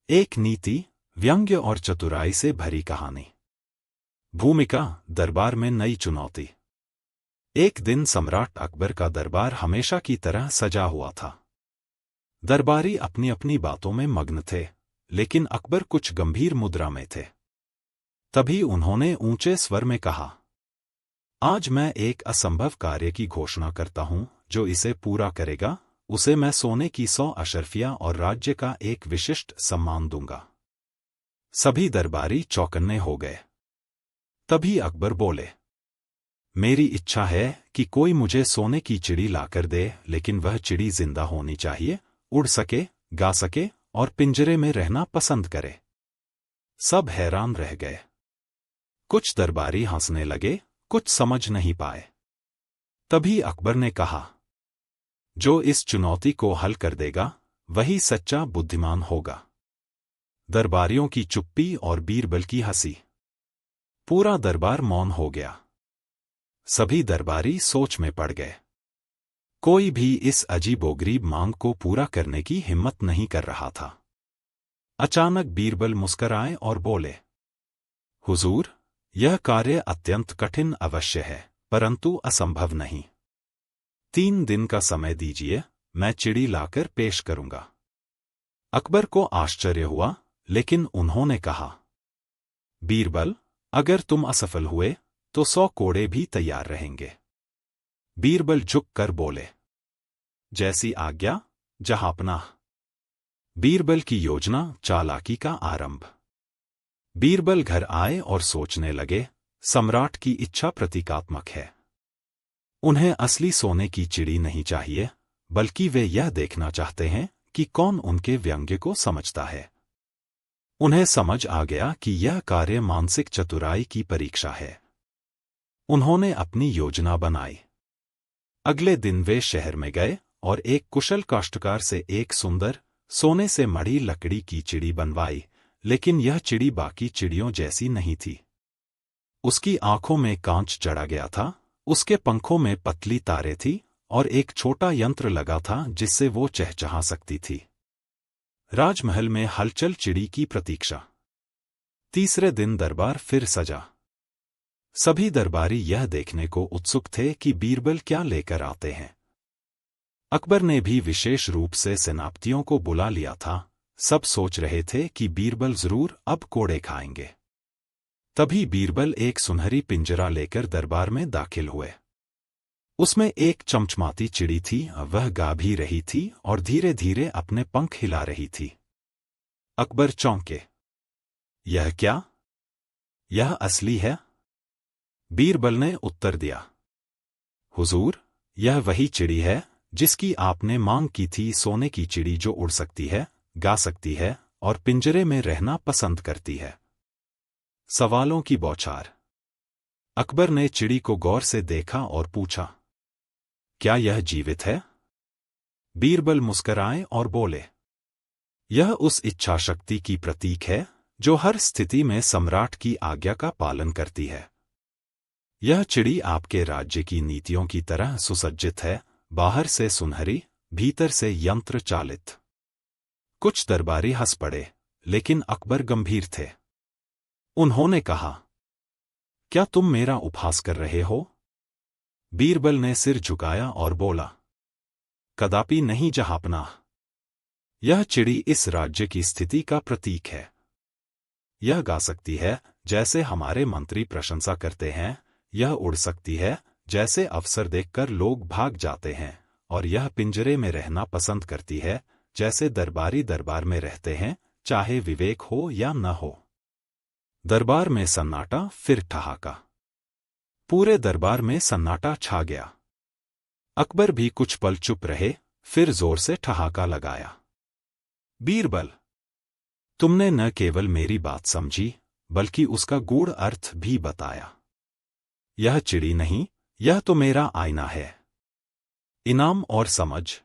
एक नीति, व्यंग्य और चतुराई से भरी कहानी। भूमिका, दरबार में नई चुनौती। एक दिन सम्राट अकबर का दरबार हमेशा की तरह सजा हुआ था। दरबारी अपनी अपनी बातों में मग्न थे, लेकिन अकबर कुछ गंभीर मुद्रा में थे। तभी उन्होंने ऊंचे स्वर में कहा, आज मैं एक असंभव कार्य की घोषणा करता हूं, जो इसे पूरा करेगा उसे मैं सोने की 100 अशर्फियां और राज्य का एक विशिष्ट सम्मान दूंगा। सभी दरबारी चौकन्ने हो गए। तभी अकबर बोले, मेरी इच्छा है कि कोई मुझे सोने की चिड़ी लाकर दे, लेकिन वह चिड़ी जिंदा होनी चाहिए, उड़ सके, गा सके और पिंजरे में रहना पसंद करे। सब हैरान रह गए। कुछ दरबारी हंसने लगे, कुछ समझ नहीं पाए। तभी अकबर ने कहा, जो इस चुनौती को हल कर देगा वही सच्चा बुद्धिमान होगा। दरबारियों की चुप्पी और बीरबल की हंसी। पूरा दरबार मौन हो गया। सभी दरबारी सोच में पड़ गए। कोई भी इस अजीबोगरीब मांग को पूरा करने की हिम्मत नहीं कर रहा था। अचानक बीरबल मुस्कराए और बोले, हुजूर, यह कार्य अत्यंत कठिन अवश्य है, परंतु असंभव नहीं। 3 दिन का समय दीजिए, मैं चिड़ी लाकर पेश करूंगा। अकबर को आश्चर्य हुआ, लेकिन उन्होंने कहा, बीरबल, अगर तुम असफल हुए तो 100 कोड़े भी तैयार रहेंगे। बीरबल झुक कर बोले, जैसी आज्ञा जहांपनाह। बीरबल की योजना चालाकी का आरंभ। बीरबल घर आए और सोचने लगे, सम्राट की इच्छा प्रतीकात्मक है। उन्हें असली सोने की चिड़ी नहीं चाहिए, बल्कि वे यह देखना चाहते हैं कि कौन उनके व्यंग्य को समझता है। उन्हें समझ आ गया कि यह कार्य मानसिक चतुराई की परीक्षा है। उन्होंने अपनी योजना बनाई। अगले दिन वे शहर में गए और एक कुशल काश्तकार से एक सुंदर, सोने से मढ़ी लकड़ी की चिड़ी बनवाई, लेकिन यह चिड़ी बाकी चिड़ियों जैसी नहीं थी। उसकी आंखों में कांच चढ़ा गया था, उसके पंखों में पतली तारे थी और एक छोटा यंत्र लगा था जिससे वो चहचहा सकती थी। राजमहल में हलचल चिड़ी की प्रतीक्षा। तीसरे दिन दरबार फिर सजा। सभी दरबारी यह देखने को उत्सुक थे कि बीरबल क्या लेकर आते हैं। अकबर ने भी विशेष रूप से सेनापतियों को बुला लिया था। सब सोच रहे थे कि बीरबल जरूर अब कोड़े खाएंगे। तभी बीरबल एक सुनहरी पिंजरा लेकर दरबार में दाखिल हुए। उसमें एक चमचमाती चिड़ी थी, वह गा भी रही थी और धीरे धीरे अपने पंख हिला रही थी। अकबर चौंके। यह क्या? यह असली है? बीरबल ने उत्तर दिया, हुजूर, यह वही चिड़ी है जिसकी आपने मांग की थी, सोने की चिड़ी जो उड़ सकती है, गा सकती है और पिंजरे में रहना पसंद करती है। सवालों की बौछार। अकबर ने चिड़ी को गौर से देखा और पूछा, क्या यह जीवित है? बीरबल मुस्कराए और बोले, यह उस इच्छा शक्ति की प्रतीक है जो हर स्थिति में सम्राट की आज्ञा का पालन करती है। यह चिड़ी आपके राज्य की नीतियों की तरह सुसज्जित है, बाहर से सुनहरी, भीतर से यंत्र चालित। कुछ दरबारी हंस पड़े, लेकिन अकबर गंभीर थे। उन्होंने कहा, क्या तुम मेरा उपहास कर रहे हो? बीरबल ने सिर झुकाया और बोला, कदापि नहीं जहांपनाह। यह चिड़ी इस राज्य की स्थिति का प्रतीक है। यह गा सकती है जैसे हमारे मंत्री प्रशंसा करते हैं, यह उड़ सकती है जैसे अवसर देखकर लोग भाग जाते हैं, और यह पिंजरे में रहना पसंद करती है जैसे दरबारी दरबार में रहते हैं, चाहे विवेक हो या न हो। दरबार में सन्नाटा, फिर ठहाका। पूरे दरबार में सन्नाटा छा गया। अकबर भी कुछ पल चुप रहे, फिर जोर से ठहाका लगाया। बीरबल, तुमने न केवल मेरी बात समझी, बल्कि उसका गूढ़ अर्थ भी बताया। यह चिड़ी नहीं, यह तो मेरा आईना है। इनाम और समझ।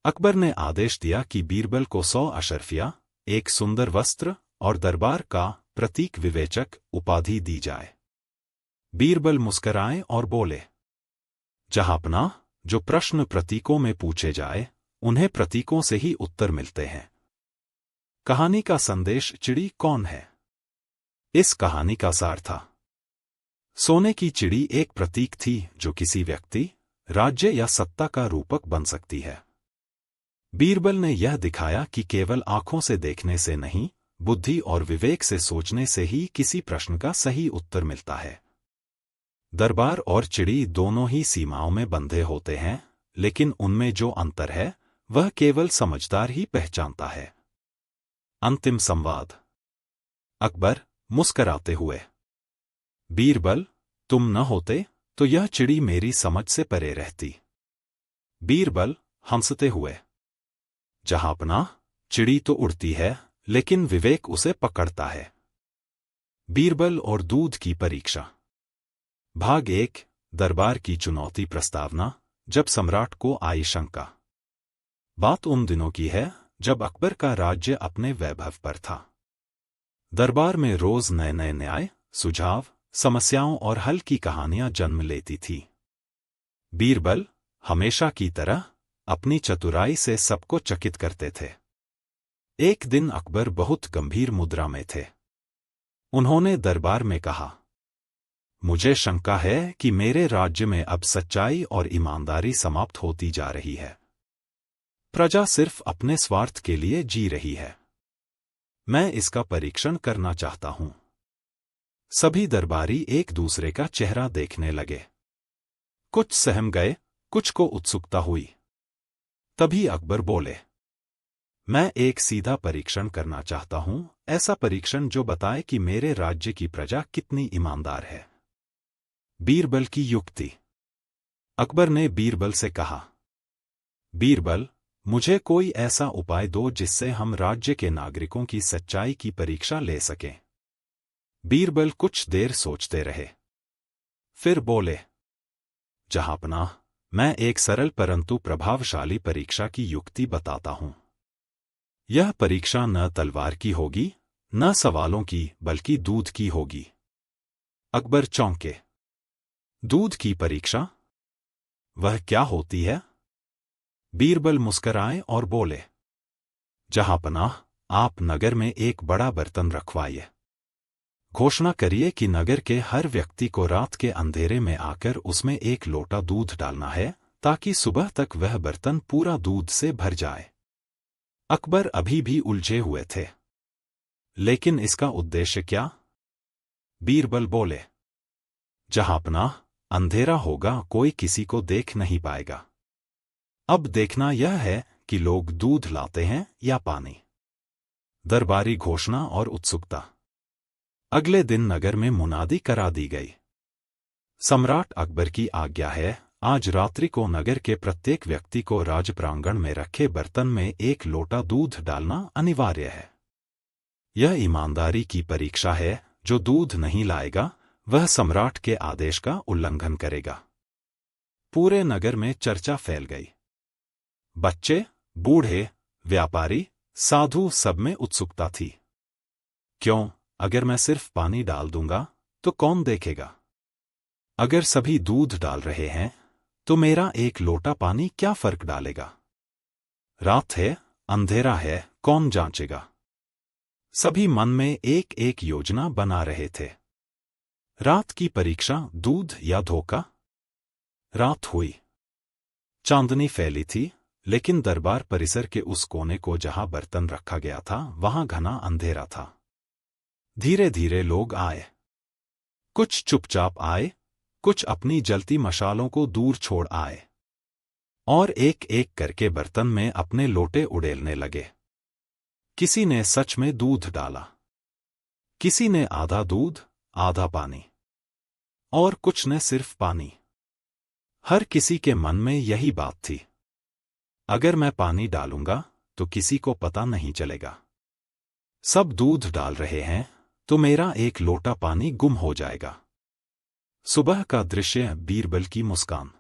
अकबर ने आदेश दिया कि बीरबल को 100 अशर्फिया, एक सुंदर वस्त्र और दरबार का प्रतीक विवेचक उपाधि दी जाए। बीरबल मुस्कराए और बोले, जहांपनाह, जो प्रश्न प्रतीकों में पूछे जाए, उन्हें प्रतीकों से ही उत्तर मिलते हैं। कहानी का संदेश चिड़ी कौन है? इस कहानी का सार था। सोने की चिड़ी एक प्रतीक थी जो किसी व्यक्ति, राज्य या सत्ता का रूपक बन सकती है। बीरबल ने यह दिखाया कि केवल आंखों से देखने से नहीं, बुद्धि और विवेक से सोचने से ही किसी प्रश्न का सही उत्तर मिलता है। दरबार और चिड़ी दोनों ही सीमाओं में बंधे होते हैं, लेकिन उनमें जो अंतर है वह केवल समझदार ही पहचानता है। अंतिम संवाद। अकबर मुस्कराते हुए। बीरबल, तुम न होते तो यह चिड़ी मेरी समझ से परे रहती। बीरबल हंसते हुए। जहांपनाह, चिड़ी तो उड़ती है, लेकिन विवेक उसे पकड़ता है। बीरबल और दूध की परीक्षा। भाग 1। दरबार की चुनौती प्रस्तावना। जब सम्राट को आई शंका। बात उन दिनों की है जब अकबर का राज्य अपने वैभव पर था। दरबार में रोज नए नए न्याय, सुझाव, समस्याओं और हल की कहानियां जन्म लेती थी। बीरबल हमेशा की तरह अपनी चतुराई से सबको चकित करते थे। एक दिन अकबर बहुत गंभीर मुद्रा में थे। उन्होंने दरबार में कहा, मुझे शंका है कि मेरे राज्य में अब सच्चाई और ईमानदारी समाप्त होती जा रही है। प्रजा सिर्फ अपने स्वार्थ के लिए जी रही है। मैं इसका परीक्षण करना चाहता हूं। सभी दरबारी एक दूसरे का चेहरा देखने लगे। कुछ सहम गए, कुछ को उत्सुकता हुई। तभी अकबर बोले, मैं एक सीधा परीक्षण करना चाहता हूं, ऐसा परीक्षण जो बताए कि मेरे राज्य की प्रजा कितनी ईमानदार है। बीरबल की युक्ति। अकबर ने बीरबल से कहा, बीरबल, मुझे कोई ऐसा उपाय दो जिससे हम राज्य के नागरिकों की सच्चाई की परीक्षा ले सकें। बीरबल कुछ देर सोचते रहे। फिर बोले, जहांपनाह, मैं एक सरल परंतु प्रभावशाली परीक्षा की युक्ति बताता हूं। यह परीक्षा न तलवार की होगी, न सवालों की, बल्कि दूध की होगी। अकबर चौंके। दूध की परीक्षा? वह क्या होती है? बीरबल मुस्कराए और बोले, जहांपनाह, आप नगर में एक बड़ा बर्तन रखवाइए। घोषणा करिए कि नगर के हर व्यक्ति को रात के अंधेरे में आकर उसमें एक लोटा दूध डालना है, ताकि सुबह तक वह बर्तन पूरा दूध से भर जाए। अकबर अभी भी उलझे हुए थे। लेकिन इसका उद्देश्य क्या? बीरबल बोले, जहांपनाह, अंधेरा होगा, कोई किसी को देख नहीं पाएगा। अब देखना यह है कि लोग दूध लाते हैं या पानी। दरबारी घोषणा और उत्सुकता। अगले दिन नगर में मुनादी करा दी गई। सम्राट अकबर की आज्ञा है, आज रात्रि को नगर के प्रत्येक व्यक्ति को राज प्रांगण में रखे बर्तन में एक लोटा दूध डालना अनिवार्य है। यह ईमानदारी की परीक्षा है। जो दूध नहीं लाएगा वह सम्राट के आदेश का उल्लंघन करेगा। पूरे नगर में चर्चा फैल गई। बच्चे, बूढ़े, व्यापारी, साधु, सब में उत्सुकता थी। क्यों, अगर मैं सिर्फ पानी डाल दूंगा तो कौन देखेगा? अगर सभी दूध डाल रहे हैं तो मेरा एक लोटा पानी क्या फर्क डालेगा? रात है, अंधेरा है, कौन जांचेगा? सभी मन में एक एक योजना बना रहे थे। रात की परीक्षा, दूध या धोखा? रात हुई। चांदनी फैली थी, लेकिन दरबार परिसर के उस कोने को जहां बर्तन रखा गया था वहां घना अंधेरा था। धीरे धीरे लोग आए। कुछ चुपचाप आए, कुछ अपनी जलती मशालों को दूर छोड़ आए, और एक एक करके बर्तन में अपने लोटे उड़ेलने लगे। किसी ने सच में दूध डाला, किसी ने आधा दूध, आधा पानी, और कुछ ने सिर्फ पानी। हर किसी के मन में यही बात थी, अगर मैं पानी डालूंगा तो किसी को पता नहीं चलेगा। सब दूध डाल रहे हैं तो मेरा एक लोटा पानी गुम हो जाएगा। सुबह का दृश्य, बीरबल की मुस्कान।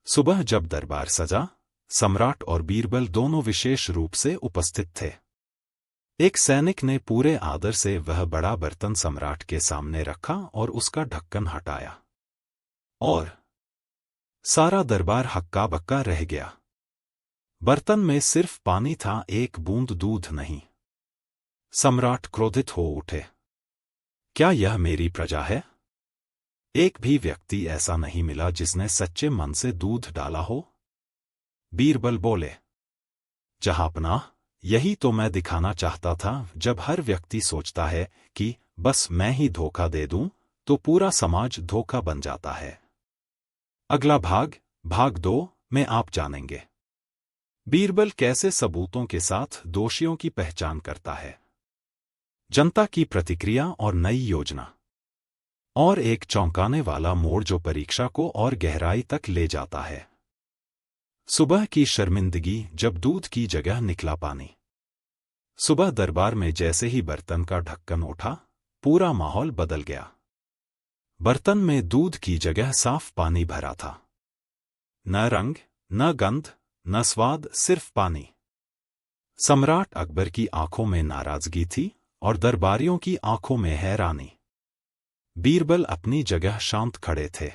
सुबह जब दरबार सजा, सम्राट और बीरबल दोनों विशेष रूप से उपस्थित थे। एक सैनिक ने पूरे आदर से वह बड़ा बर्तन सम्राट के सामने रखा और उसका ढक्कन हटाया, और सारा दरबार हक्का बक्का रह गया। बर्तन में सिर्फ पानी था, एक बूंद दूध नहीं। सम्राट क्रोधित हो उठे। क्या यह मेरी प्रजा है? एक भी व्यक्ति ऐसा नहीं मिला जिसने सच्चे मन से दूध डाला हो। बीरबल बोले, जहांपनाह, यही तो मैं दिखाना चाहता था। जब हर व्यक्ति सोचता है कि बस मैं ही धोखा दे दूं, तो पूरा समाज धोखा बन जाता है। अगला भाग 2 में आप जानेंगे बीरबल कैसे सबूतों के साथ दोषियों की पहचान करता है, जनता की प्रतिक्रिया और नई योजना, और एक चौंकाने वाला मोड़ जो परीक्षा को और गहराई तक ले जाता है। सुबह की शर्मिंदगी जब दूध की जगह निकला पानी। सुबह दरबार में जैसे ही बर्तन का ढक्कन उठा, पूरा माहौल बदल गया। बर्तन में दूध की जगह साफ पानी भरा था। न रंग, न गंध, न स्वाद, सिर्फ पानी। सम्राट अकबर की आंखों में नाराजगी थी और दरबारियों की आंखों में हैरानी। बीरबल अपनी जगह शांत खड़े थे।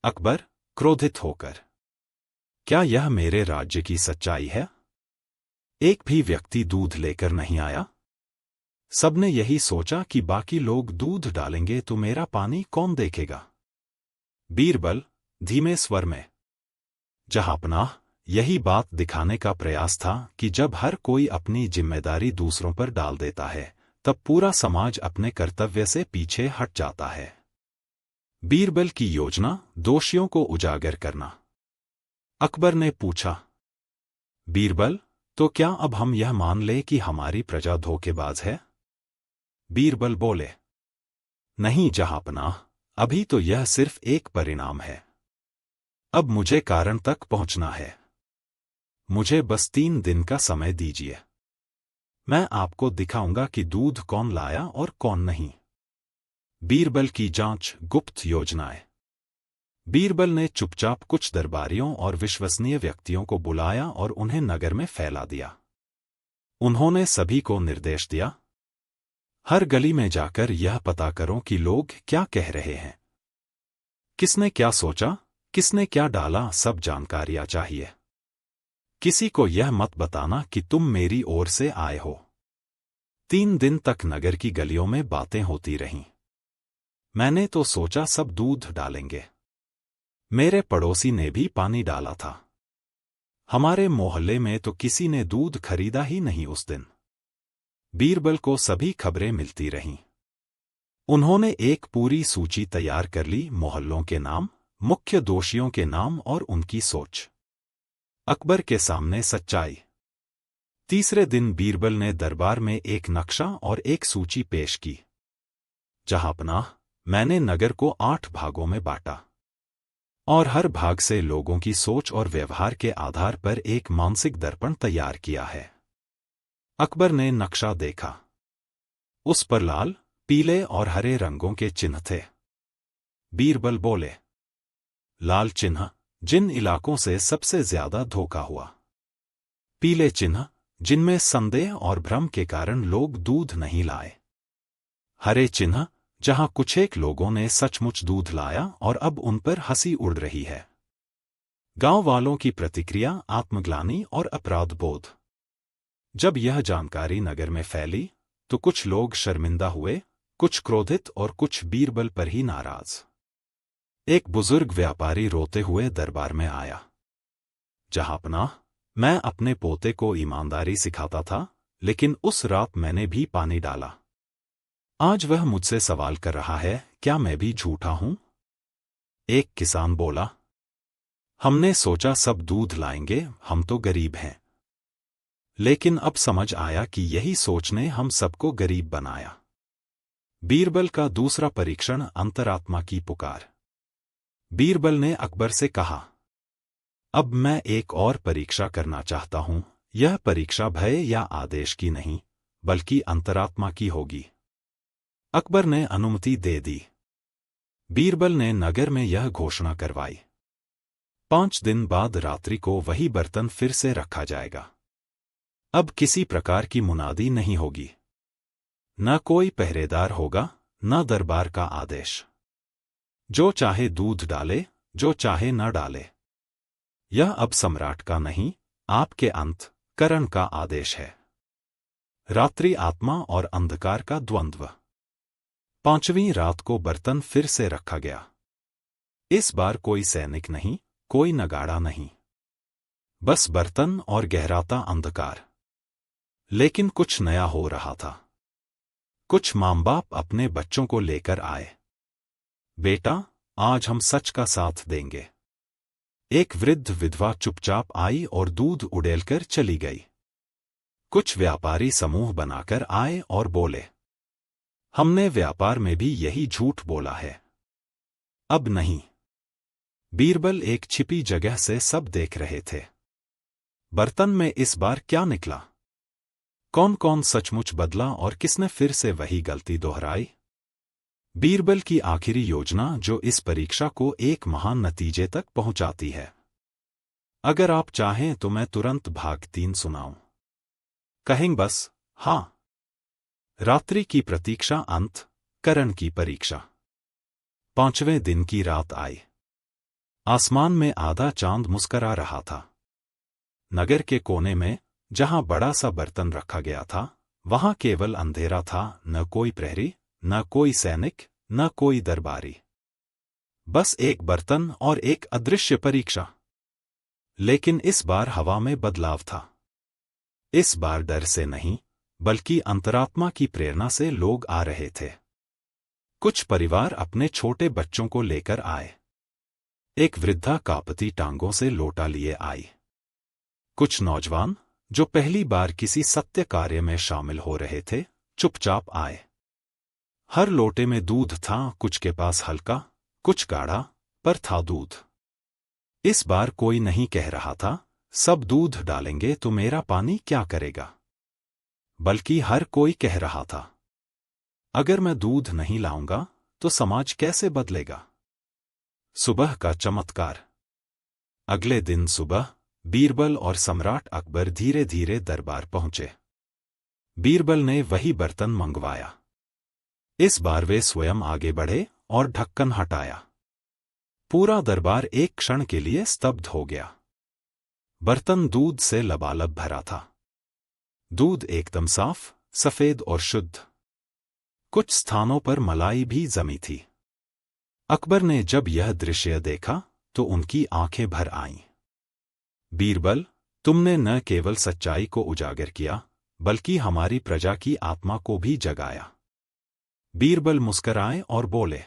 अकबर क्रोधित होकर, क्या यह मेरे राज्य की सच्चाई है? एक भी व्यक्ति दूध लेकर नहीं आया। सबने यही सोचा कि बाकी लोग दूध डालेंगे तो मेरा पानी कौन देखेगा। बीरबल धीमे स्वर में, जहांपनाह, यही बात दिखाने का प्रयास था कि जब हर कोई अपनी जिम्मेदारी दूसरों पर डाल देता है, तब पूरा समाज अपने कर्तव्य से पीछे हट जाता है। बीरबल की योजना, दोषियों को उजागर करना। अकबर ने पूछा, बीरबल, तो क्या अब हम यह मान ले कि हमारी प्रजा धोखेबाज है? बीरबल बोले, नहीं जहांपनाह, अभी तो यह सिर्फ एक परिणाम है। अब मुझे कारण तक पहुंचना है। मुझे बस 3 दिन का समय दीजिए। मैं आपको दिखाऊंगा कि दूध कौन लाया और कौन नहीं। बीरबल की जांच, गुप्त योजनाएं। बीरबल ने चुपचाप कुछ दरबारियों और विश्वसनीय व्यक्तियों को बुलाया और उन्हें नगर में फैला दिया। उन्होंने सभी को निर्देश दिया, हर गली में जाकर यह पता करो कि लोग क्या कह रहे हैं, किसने क्या सोचा, किसने क्या डाला, सब जानकारियां चाहिए। किसी को यह मत बताना कि तुम मेरी ओर से आए हो। 3 दिन तक नगर की गलियों में बातें होती रहीं। मैंने तो सोचा सब दूध डालेंगे। मेरे पड़ोसी ने भी पानी डाला था। हमारे मोहल्ले में तो किसी ने दूध खरीदा ही नहीं उस दिन। बीरबल को सभी खबरें मिलती रहीं। उन्होंने एक पूरी सूची तैयार कर ली, मोहल्लों के नाम, मुख्य दोषियों के नाम और उनकी सोच। अकबर के सामने सच्चाई। तीसरे दिन बीरबल ने दरबार में एक नक्शा और एक सूची पेश की। जहांपनाह, मैंने नगर को 8 भागों में बांटा और हर भाग से लोगों की सोच और व्यवहार के आधार पर एक मानसिक दर्पण तैयार किया है। अकबर ने नक्शा देखा। उस पर लाल, पीले और हरे रंगों के चिन्ह थे। बीरबल बोले, लाल चिन्ह, जिन इलाकों से सबसे ज्यादा धोखा हुआ। पीले चिन्ह, जिनमें संदेह और भ्रम के कारण लोग दूध नहीं लाए। हरे चिन्ह, जहां कुछ एक लोगों ने सचमुच दूध लाया और अब उन पर हंसी उड़ रही है। गांव वालों की प्रतिक्रिया, आत्मग्लानि और अपराध बोध। जब यह जानकारी नगर में फैली, तो कुछ लोग शर्मिंदा हुए, कुछ क्रोधित और कुछ बीरबल पर ही नाराज। एक बुजुर्ग व्यापारी रोते हुए दरबार में आया। जहांपनाह, मैं अपने पोते को ईमानदारी सिखाता था, लेकिन उस रात मैंने भी पानी डाला। आज वह मुझसे सवाल कर रहा है, क्या मैं भी झूठा हूं? एक किसान बोला, हमने सोचा सब दूध लाएंगे, हम तो गरीब हैं। लेकिन अब समझ आया कि यही सोच ने हम सबको गरीब बनाया। बीरबल का दूसरा परीक्षण, अंतरात्मा की पुकार। बीरबल ने अकबर से कहा, अब मैं एक और परीक्षा करना चाहता हूं। यह परीक्षा भय या आदेश की नहीं, बल्कि अंतरात्मा की होगी। अकबर ने अनुमति दे दी। बीरबल ने नगर में यह घोषणा करवाई, 5 दिन बाद रात्रि को वही बर्तन फिर से रखा जाएगा। अब किसी प्रकार की मुनादी नहीं होगी। न कोई पहरेदार होगा, न दरबार का आदेश। जो चाहे दूध डाले, जो चाहे न डाले। यह अब सम्राट का नहीं, आपके अंतःकरण का आदेश है। रात्रि आत्मा और अंधकार का द्वंद्व। 5वीं रात को बर्तन फिर से रखा गया। इस बार कोई सैनिक नहीं, कोई नगाड़ा नहीं, बस बर्तन और गहराता अंधकार। लेकिन कुछ नया हो रहा था। कुछ माँ बाप अपने बच्चों को लेकर आए। बेटा, आज हम सच का साथ देंगे। एक वृद्ध विधवा चुपचाप आई और दूध उड़ेलकर चली गई। कुछ व्यापारी समूह बनाकर आए और बोले, हमने व्यापार में भी यही झूठ बोला है, अब नहीं। बीरबल एक छिपी जगह से सब देख रहे थे। बर्तन में इस बार क्या निकला? कौन कौन सचमुच बदला और किसने फिर से वही गलती दोहराई? बीरबल की आखिरी योजना जो इस परीक्षा को एक महान नतीजे तक पहुंचाती है। अगर आप चाहें तो मैं तुरंत भाग 3 सुनाऊं। कहें बस हां। रात्रि की प्रतीक्षा अंत, करण की परीक्षा। 5वें दिन की रात आई। आसमान में आधा चांद मुस्करा रहा था। नगर के कोने में, जहां बड़ा सा बर्तन रखा गया था, वहां केवल अंधेरा था। न कोई प्रहरी, न कोई सैनिक, न कोई दरबारी। बस एक बर्तन और एक अदृश्य परीक्षा। लेकिन इस बार हवा में बदलाव था। इस बार डर से नहीं, बल्कि अंतरात्मा की प्रेरणा से लोग आ रहे थे। कुछ परिवार अपने छोटे बच्चों को लेकर आए। एक वृद्धा कांपती टांगों से लोटा लिए आई। कुछ नौजवान, जो पहली बार किसी सत्य कार्य में शामिल हो रहे थे, चुपचाप आए। हर लोटे में दूध था, कुछ के पास हल्का, कुछ गाढ़ा, पर था दूध। इस बार कोई नहीं कह रहा था, सब दूध डालेंगे तो मेरा पानी क्या करेगा, बल्कि हर कोई कह रहा था, अगर मैं दूध नहीं लाऊंगा तो समाज कैसे बदलेगा। सुबह का चमत्कार। अगले दिन सुबह बीरबल और सम्राट अकबर धीरे धीरे दरबार पहुंचे। बीरबल ने वही बर्तन मंगवाया। इस बार वे स्वयं आगे बढ़े और ढक्कन हटाया। पूरा दरबार एक क्षण के लिए स्तब्ध हो गया। बर्तन दूध से लबालब भरा था। दूध एकदम साफ, सफेद और शुद्ध। कुछ स्थानों पर मलाई भी जमी थी। अकबर ने जब यह दृश्य देखा तो उनकी आंखें भर आईं। बीरबल, तुमने न केवल सच्चाई को उजागर किया, बल्कि हमारी प्रजा की आत्मा को भी जगाया। बीरबल मुस्कराए और बोले,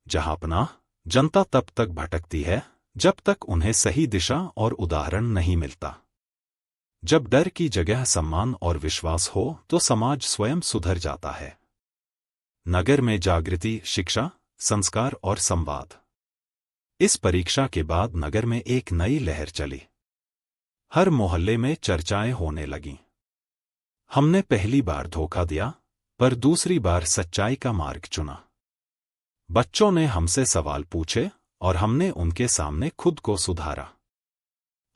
जहांपनाह, जनता तब तक भटकती है जब तक उन्हें सही दिशा और उदाहरण नहीं मिलता। जब डर की जगह सम्मान और विश्वास हो तो समाज स्वयं सुधर जाता है। नगर में जागृति, शिक्षा, संस्कार और संवाद। इस परीक्षा के बाद नगर में एक नई लहर चली। हर मोहल्ले में चर्चाएं होने लगीं। हमने पहली बार धोखा दिया, पर दूसरी बार सच्चाई का मार्ग चुना। बच्चों ने हमसे सवाल पूछे और हमने उनके सामने खुद को सुधारा।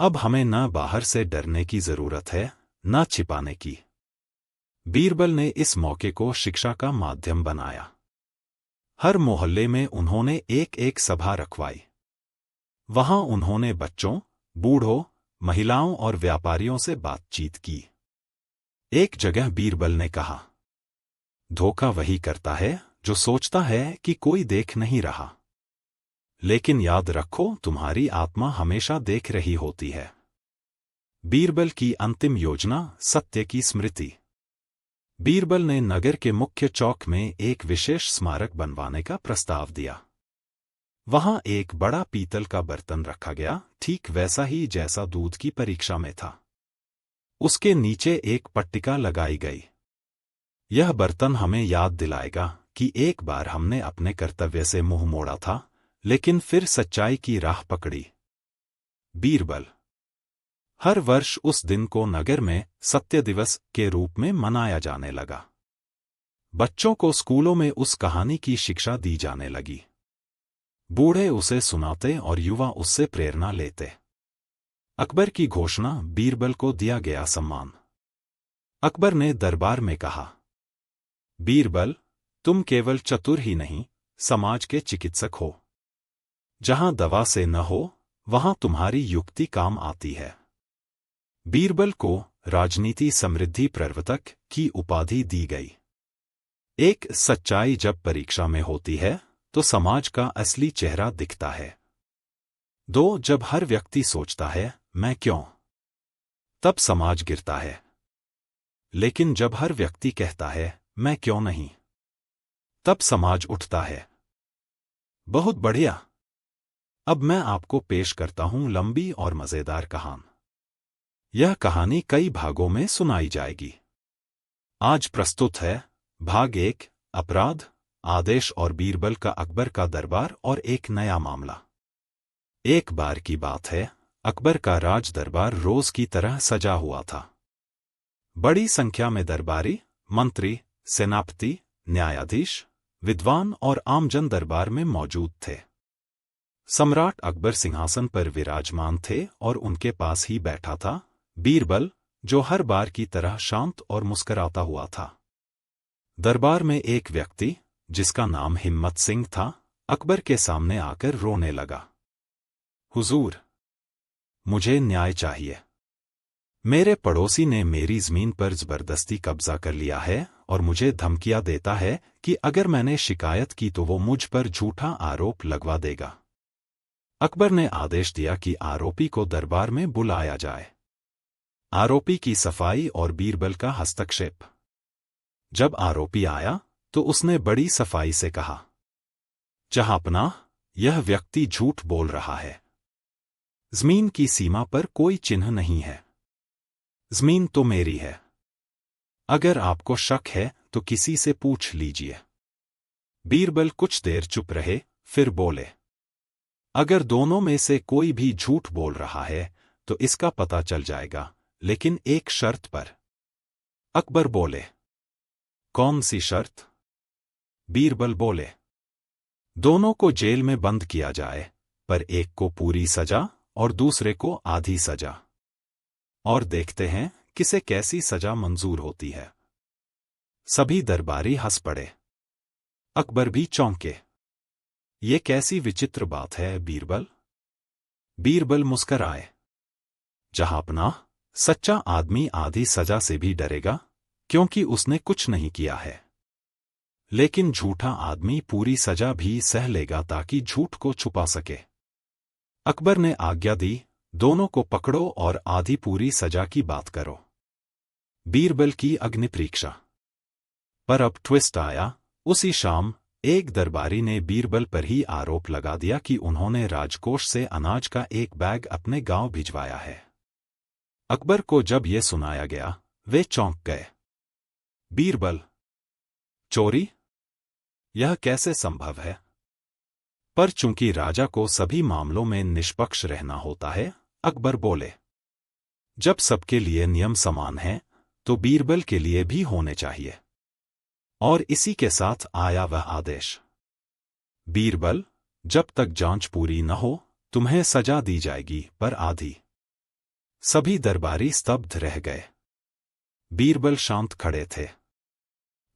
अब हमें न बाहर से डरने की जरूरत है, न छिपाने की। बीरबल ने इस मौके को शिक्षा का माध्यम बनाया। हर मोहल्ले में उन्होंने एक एक सभा रखवाई। वहां उन्होंने बच्चों, बूढ़ों, महिलाओं और व्यापारियों से बातचीत की। एक जगह बीरबल ने कहा, धोखा वही करता है जो सोचता है कि कोई देख नहीं रहा। लेकिन याद रखो, तुम्हारी आत्मा हमेशा देख रही होती है। बीरबल की अंतिम योजना, सत्य की स्मृति। बीरबल ने नगर के मुख्य चौक में एक विशेष स्मारक बनवाने का प्रस्ताव दिया। वहां एक बड़ा पीतल का बर्तन रखा गया, ठीक वैसा ही जैसा दूध की परीक्षा में था। उसके नीचे एक पट्टिका लगाई गई। यह बर्तन हमें याद दिलाएगा कि एक बार हमने अपने कर्तव्य से मुंह मोड़ा था, लेकिन फिर सच्चाई की राह पकड़ी। बीरबल। हर वर्ष उस दिन को नगर में सत्य दिवस के रूप में मनाया जाने लगा। बच्चों को स्कूलों में उस कहानी की शिक्षा दी जाने लगी। बूढ़े उसे सुनाते और युवा उससे प्रेरणा लेते। अकबर की घोषणा, बीरबल को दिया गया सम्मान। अकबर ने दरबार में कहा, बीरबल, तुम केवल चतुर ही नहीं, समाज के चिकित्सक हो। जहां दवा से न हो, वहां तुम्हारी युक्ति काम आती है। बीरबल को राजनीति समृद्धि प्रवर्तक की उपाधि दी गई। एक सच्चाई जब परीक्षा में होती है तो समाज का असली चेहरा दिखता है। 2 जब हर व्यक्ति सोचता है मैं क्यों, तब समाज गिरता है। लेकिन जब हर व्यक्ति कहता है मैं क्यों नहीं, तब समाज उठता है। बहुत बढ़िया। अब मैं आपको पेश करता हूं लंबी और मजेदार कहानी। यह कहानी कई भागों में सुनाई जाएगी। आज प्रस्तुत है भाग 1, अपराध, आदेश और बीरबल का अकबर का दरबार और एक नया मामला। एक बार की बात है, अकबर का राज दरबार रोज की तरह सजा हुआ था। बड़ी संख्या में दरबारी, मंत्री, सेनापति, न्यायाधीश, विद्वान और आमजन दरबार में मौजूद थे। सम्राट अकबर सिंहासन पर विराजमान थे और उनके पास ही बैठा था बीरबल, जो हर बार की तरह शांत और मुस्कुराता हुआ था। दरबार में एक व्यक्ति, जिसका नाम हिम्मत सिंह था, अकबर के सामने आकर रोने लगा। हुजूर, मुझे न्याय चाहिए। मेरे पड़ोसी ने मेरी जमीन पर जबरदस्ती कब्जा कर लिया है और मुझे धमकियां देता है कि अगर मैंने शिकायत की तो वो मुझ पर झूठा आरोप लगवा देगा। अकबर ने आदेश दिया कि आरोपी को दरबार में बुलाया जाए। आरोपी की सफाई और बीरबल का हस्तक्षेप। जब आरोपी आया तो उसने बड़ी सफाई से कहा, जहांपनाह, यह व्यक्ति झूठ बोल रहा है। जमीन की सीमा पर कोई चिन्ह नहीं है। जमीन तो मेरी है। अगर आपको शक है तो किसी से पूछ लीजिए। बीरबल कुछ देर चुप रहे, फिर बोले, अगर दोनों में से कोई भी झूठ बोल रहा है तो इसका पता चल जाएगा, लेकिन एक शर्त पर। अकबर बोले, कौन सी शर्त? बीरबल बोले, दोनों को जेल में बंद किया जाए, पर एक को पूरी सजा और दूसरे को आधी सजा, और देखते हैं किसे कैसी सजा मंजूर होती है। सभी दरबारी हंस पड़े। अकबर भी चौंके। ये कैसी विचित्र बात है बीरबल? बीरबल मुस्कराए। जहांपनाह, सच्चा आदमी आधी सजा से भी डरेगा, क्योंकि उसने कुछ नहीं किया है। लेकिन झूठा आदमी पूरी सजा भी सह लेगा ताकि झूठ को छुपा सके। अकबर ने आज्ञा दी, दोनों को पकड़ो और आधी पूरी सजा की बात करो। बीरबल की अग्नि परीक्षा। पर अब ट्विस्ट आया। उसी शाम एक दरबारी ने बीरबल पर ही आरोप लगा दिया कि उन्होंने राजकोष से अनाज का एक बैग अपने गांव भिजवाया है। अकबर को जब यह सुनाया गया, वे चौंक गए। बीरबल, चोरी? यह कैसे संभव है? पर चूंकि राजा को सभी मामलों में निष्पक्ष रहना होता है, अकबर बोले, जब सबके लिए नियम समान हैं, तो बीरबल के लिए भी होने चाहिए। और इसी के साथ आया वह आदेश, बीरबल, जब तक जांच पूरी न हो तुम्हें सजा दी जाएगी, पर आधी। सभी दरबारी स्तब्ध रह गए। बीरबल शांत खड़े थे।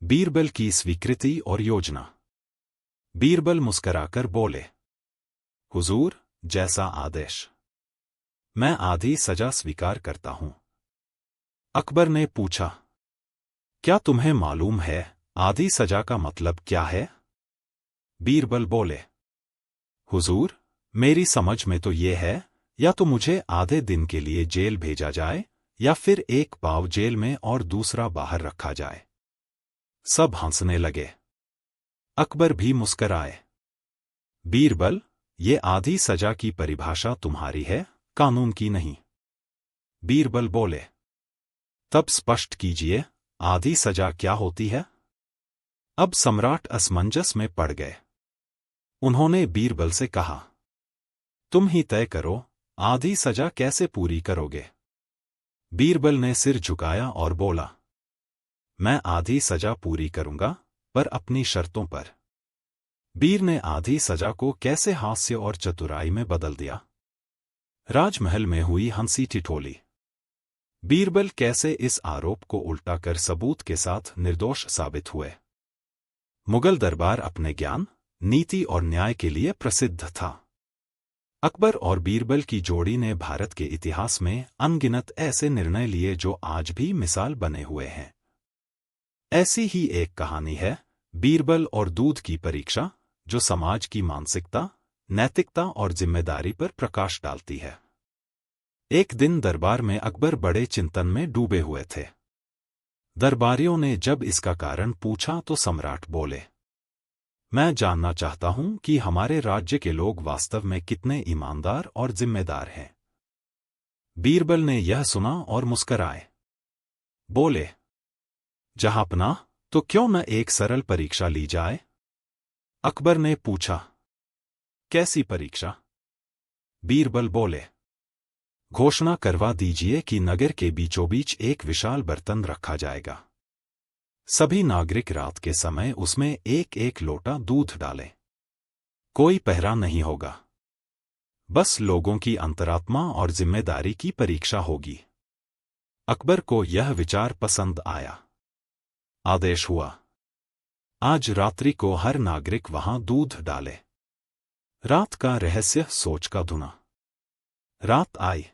बीरबल की स्वीकृति और योजना। बीरबल मुस्कराकर बोले, हुजूर, जैसा आदेश। मैं आधी सजा स्वीकार करता हूं। अकबर ने पूछा, क्या तुम्हें मालूम है आधी सजा का मतलब क्या है? बीरबल बोले, हुजूर, मेरी समझ में तो ये है, या तो मुझे आधे दिन के लिए जेल भेजा जाए, या फिर एक पाव जेल में और दूसरा बाहर रखा जाए। सब हंसने लगे। अकबर भी मुस्कराए। बीरबल, ये आधी सजा की परिभाषा तुम्हारी है, कानून की नहीं। बीरबल बोले, तब स्पष्ट कीजिए, आधी सजा क्या होती है? अब सम्राट असमंजस में पड़ गए। उन्होंने बीरबल से कहा, तुम ही तय करो, आधी सजा कैसे पूरी करोगे? बीरबल ने सिर झुकाया और बोला, मैं आधी सजा पूरी करूंगा, पर अपनी शर्तों पर। बीर ने आधी सजा को कैसे हास्य और चतुराई में बदल दिया। राजमहल में हुई हंसी ठिठोली। बीरबल कैसे इस आरोप को उल्टा कर सबूत के साथ निर्दोष साबित हुए। मुगल दरबार अपने ज्ञान, नीति और न्याय के लिए प्रसिद्ध था। अकबर और बीरबल की जोड़ी ने भारत के इतिहास में अनगिनत ऐसे निर्णय लिए जो आज भी मिसाल बने हुए हैं। ऐसी ही एक कहानी है बीरबल और दूध की परीक्षा, जो समाज की मानसिकता, नैतिकता और जिम्मेदारी पर प्रकाश डालती है। एक दिन दरबार में अकबर बड़े चिंतन में डूबे हुए थे। दरबारियों ने जब इसका कारण पूछा तो सम्राट बोले, मैं जानना चाहता हूं कि हमारे राज्य के लोग वास्तव में कितने ईमानदार और जिम्मेदार हैं। बीरबल ने यह सुना और मुस्कराए। बोले, जहांपनाह, तो क्यों न एक सरल परीक्षा ली जाए? अकबर ने पूछा, कैसी परीक्षा? बीरबल बोले, घोषणा करवा दीजिए कि नगर के बीचों बीच एक विशाल बर्तन रखा जाएगा। सभी नागरिक रात के समय उसमें एक एक लोटा दूध डालें। कोई पहरा नहीं होगा। बस लोगों की अंतरात्मा और जिम्मेदारी की परीक्षा होगी। अकबर को यह विचार पसंद आया। आदेश हुआ, आज रात्रि को हर नागरिक वहां दूध डाले। रात का रहस्य सोच का धुना। रात आई।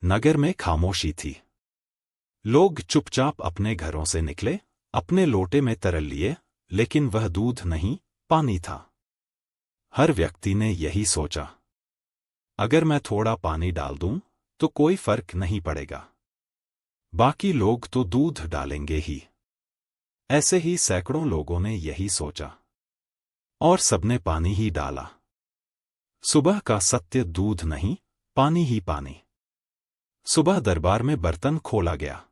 नगर में खामोशी थी। लोग चुपचाप अपने घरों से निकले, अपने लोटे में तरल लिए, लेकिन वह दूध नहीं, पानी था। हर व्यक्ति ने यही सोचा, अगर मैं थोड़ा पानी डाल दूं, तो कोई फर्क नहीं पड़ेगा। बाकी लोग तो दूध डालेंगे ही। ऐसे ही सैकड़ों लोगों ने यही सोचा, और सबने पानी ही डाला। सुबह का सत्य दूध नहीं, पानी ही पानी। सुबह दरबार में बर्तन खोला गया।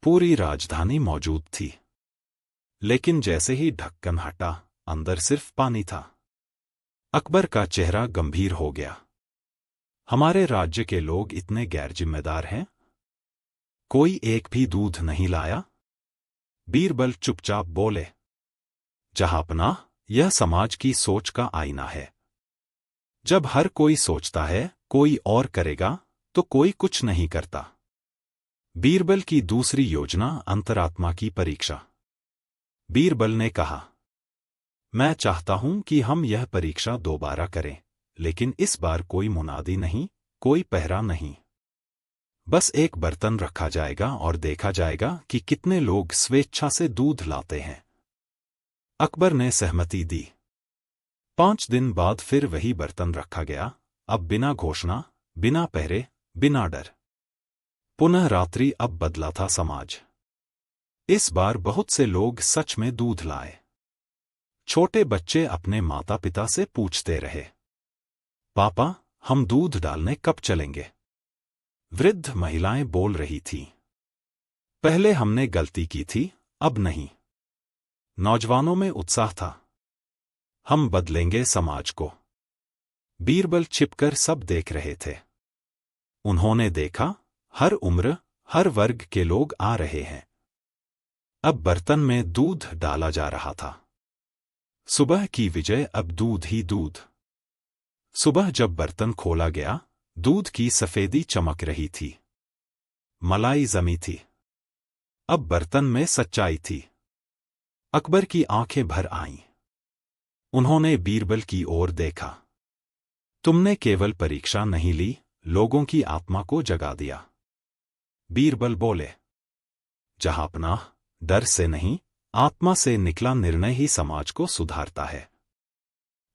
पूरी राजधानी मौजूद थी। लेकिन जैसे ही ढक्कन हटा, अंदर सिर्फ पानी था। अकबर का चेहरा गंभीर हो गया। हमारे राज्य के लोग इतने गैर जिम्मेदार हैं? कोई एक भी दूध नहीं लाया? बीरबल चुपचाप बोले, जहांपनाह, यह समाज की सोच का आईना है। जब हर कोई सोचता है कोई और करेगा, तो कोई कुछ नहीं करता। बीरबल की दूसरी योजना, अंतरात्मा की परीक्षा। बीरबल ने कहा, मैं चाहता हूं कि हम यह परीक्षा दोबारा करें, लेकिन इस बार कोई मुनादी नहीं, कोई पहरा नहीं। बस एक बर्तन रखा जाएगा और देखा जाएगा कि कितने लोग स्वेच्छा से दूध लाते हैं। अकबर ने सहमति दी। 5 दिन बाद फिर वही बर्तन रखा गया, अब बिना घोषणा, बिना पहरे, बिना डर। पुनः रात्रि। अब बदला था समाज। इस बार बहुत से लोग सच में दूध लाए। छोटे बच्चे अपने माता पिता से पूछते रहे, पापा, हम दूध डालने कब चलेंगे? वृद्ध महिलाएं बोल रही थीं, पहले हमने गलती की थी, अब नहीं। नौजवानों में उत्साह था, हम बदलेंगे समाज को। बीरबल छिपकर सब देख रहे थे। उन्होंने देखा, हर उम्र, हर वर्ग के लोग आ रहे हैं। अब बर्तन में दूध डाला जा रहा था। सुबह की विजय, अब दूध ही दूध। सुबह जब बर्तन खोला गया, दूध की सफेदी चमक रही थी। मलाई जमी थी। अब बर्तन में सच्चाई थी। अकबर की आंखें भर आईं। उन्होंने बीरबल की ओर देखा। तुमने केवल परीक्षा नहीं ली, लोगों की आत्मा को जगा दिया। बीरबल बोले, जहांपनाह, डर से नहीं, आत्मा से निकला निर्णय ही समाज को सुधारता है।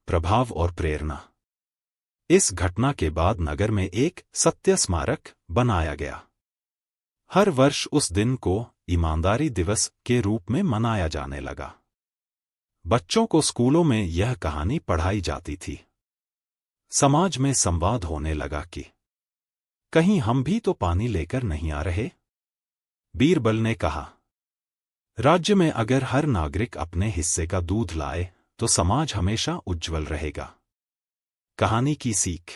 प्रभाव और प्रेरणा। इस घटना के बाद नगर में एक सत्य स्मारक बनाया गया। हर वर्ष उस दिन को ईमानदारी दिवस के रूप में मनाया जाने लगा। बच्चों को स्कूलों में यह कहानी पढ़ाई जाती थी। समाज में संवाद होने लगा कि कहीं हम भी तो पानी लेकर नहीं आ रहे। बीरबल ने कहा, राज्य में अगर हर नागरिक अपने हिस्से का दूध लाए, तो समाज हमेशा उज्जवल रहेगा। कहानी की सीख।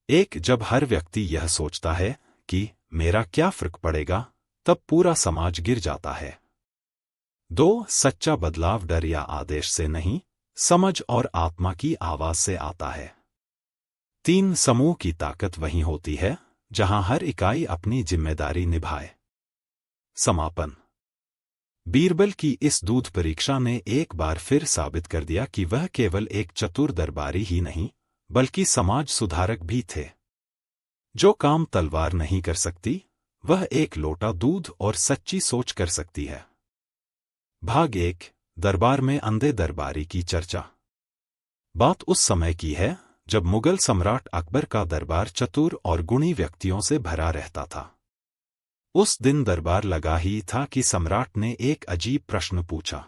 1. जब हर व्यक्ति यह सोचता है कि मेरा क्या फर्क पड़ेगा, तब पूरा समाज गिर जाता है। 2. सच्चा बदलाव डर या आदेश से नहीं, समझ और आत्मा की आवाज से आता है। 3. समूह की ताकत वहीं होती है जहां हर इकाई अपनी जिम्मेदारी निभाए। समापन। बीरबल की इस दूध परीक्षा ने एक बार फिर साबित कर दिया कि वह केवल एक चतुर दरबारी ही नहीं, बल्कि समाज सुधारक भी थे। जो काम तलवार नहीं कर सकती, वह एक लोटा दूध और सच्ची सोच कर सकती है। भाग 1, दरबार में अंधे दरबारी की चर्चा। बात उस समय की है जब मुगल सम्राट अकबर का दरबार चतुर और गुणी व्यक्तियों से भरा रहता था। उस दिन दरबार लगा ही था कि सम्राट ने एक अजीब प्रश्न पूछा।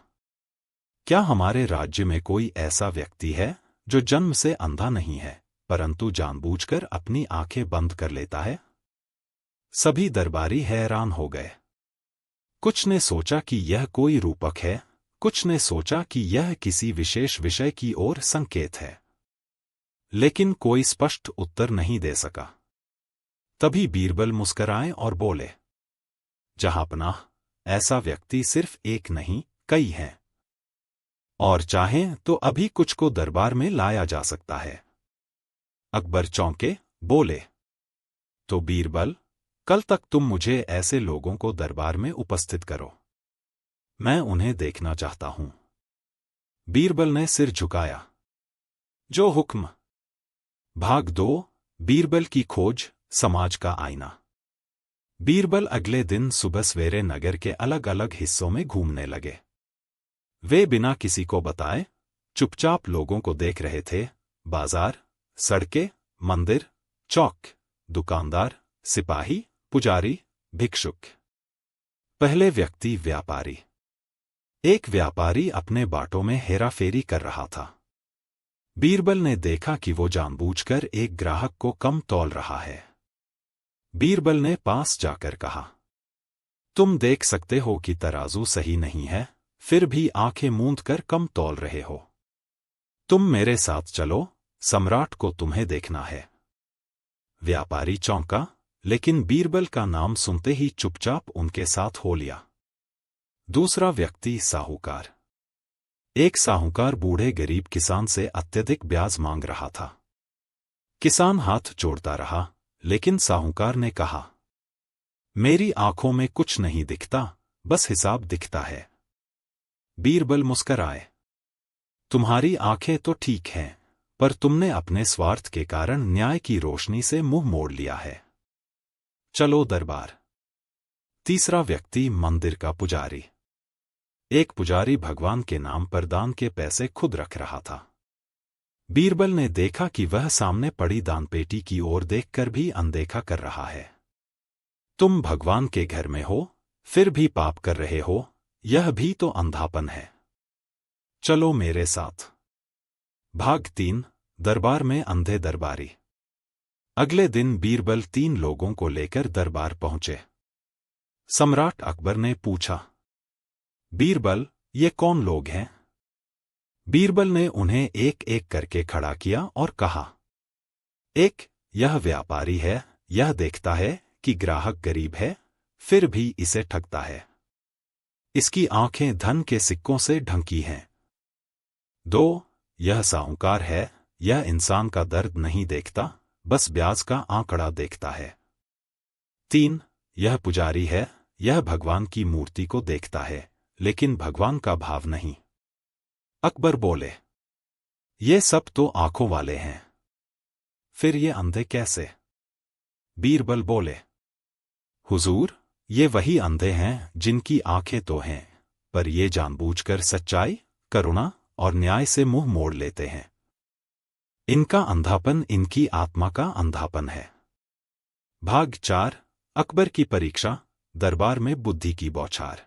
क्या हमारे राज्य में कोई ऐसा व्यक्ति है जो जन्म से अंधा नहीं है, परंतु जानबूझकर अपनी आंखें बंद कर लेता है? सभी दरबारी हैरान हो गए। कुछ ने सोचा कि यह कोई रूपक है, कुछ ने सोचा कि यह किसी विशेष विषय की ओर संकेत है, लेकिन कोई स्पष्ट उत्तर नहीं दे सका। तभी बीरबल मुस्कराए और बोले, जहांपनाह, ऐसा व्यक्ति सिर्फ एक नहीं, कई हैं, और चाहें तो अभी कुछ को दरबार में लाया जा सकता है। अकबर चौंके, बोले, तो बीरबल, कल तक तुम मुझे ऐसे लोगों को दरबार में उपस्थित करो, मैं उन्हें देखना चाहता हूं। बीरबल ने सिर झुकाया। जो हुक्म। भाग 2, बीरबल की खोज, समाज का आईना। बीरबल अगले दिन सुबह सवेरे नगर के अलग अलग हिस्सों में घूमने लगे। वे बिना किसी को बताए चुपचाप लोगों को देख रहे थे। बाजार, सड़कें, मंदिर, चौक, दुकानदार, सिपाही, पुजारी, भिक्षुक। पहले व्यक्ति व्यापारी। एक व्यापारी अपने बाटों में हेराफेरी कर रहा था। बीरबल ने देखा कि वो जानबूझकर एक ग्राहक को कम तौल रहा है। बीरबल ने पास जाकर कहा, तुम देख सकते हो कि तराजू सही नहीं है, फिर भी आंखें मूंद कर कम तौल रहे हो। तुम मेरे साथ चलो, सम्राट को तुम्हें देखना है। व्यापारी चौंका, लेकिन बीरबल का नाम सुनते ही चुपचाप उनके साथ हो लिया। दूसरा व्यक्ति साहूकार। एक साहूकार बूढ़े गरीब किसान से अत्यधिक ब्याज मांग रहा था। किसान हाथ जोड़ता रहा, लेकिन साहूकार ने कहा, मेरी आंखों में कुछ नहीं दिखता, बस हिसाब दिखता है। बीरबल मुस्कराए, तुम्हारी आंखें तो ठीक हैं, पर तुमने अपने स्वार्थ के कारण न्याय की रोशनी से मुंह मोड़ लिया है। चलो दरबार। तीसरा व्यक्ति मंदिर का पुजारी। एक पुजारी भगवान के नाम पर दान के पैसे खुद रख रहा था। बीरबल ने देखा कि वह सामने पड़ी दानपेटी की ओर देखकर भी अनदेखा कर रहा है। तुम भगवान के घर में हो, फिर भी पाप कर रहे हो, यह भी तो अंधापन है। चलो मेरे साथ। भाग 3, दरबार में अंधे दरबारी। अगले दिन बीरबल 3 लोगों को लेकर दरबार पहुंचे। सम्राट अकबर ने पूछा, बीरबल, ये कौन लोग हैं? बीरबल ने उन्हें एक एक करके खड़ा किया और कहा, एक, यह व्यापारी है, यह देखता है कि ग्राहक गरीब है, फिर भी इसे ठगता है। इसकी आंखें धन के सिक्कों से ढंकी हैं। 2, यह साहूकार है, यह इंसान का दर्द नहीं देखता, बस ब्याज का आंकड़ा देखता है। 3, यह पुजारी है, यह भगवान की मूर्ति को देखता है, लेकिन भगवान का भाव नहीं। अकबर बोले, ये सब तो आंखों वाले हैं, फिर ये अंधे कैसे? बीरबल बोले, हुजूर, ये वही अंधे हैं जिनकी आंखें तो हैं, पर ये जानबूझकर सच्चाई, करुणा और न्याय से मुंह मोड़ लेते हैं। इनका अंधापन इनकी आत्मा का अंधापन है। भाग 4, अकबर की परीक्षा, दरबार में बुद्धि की बौछार।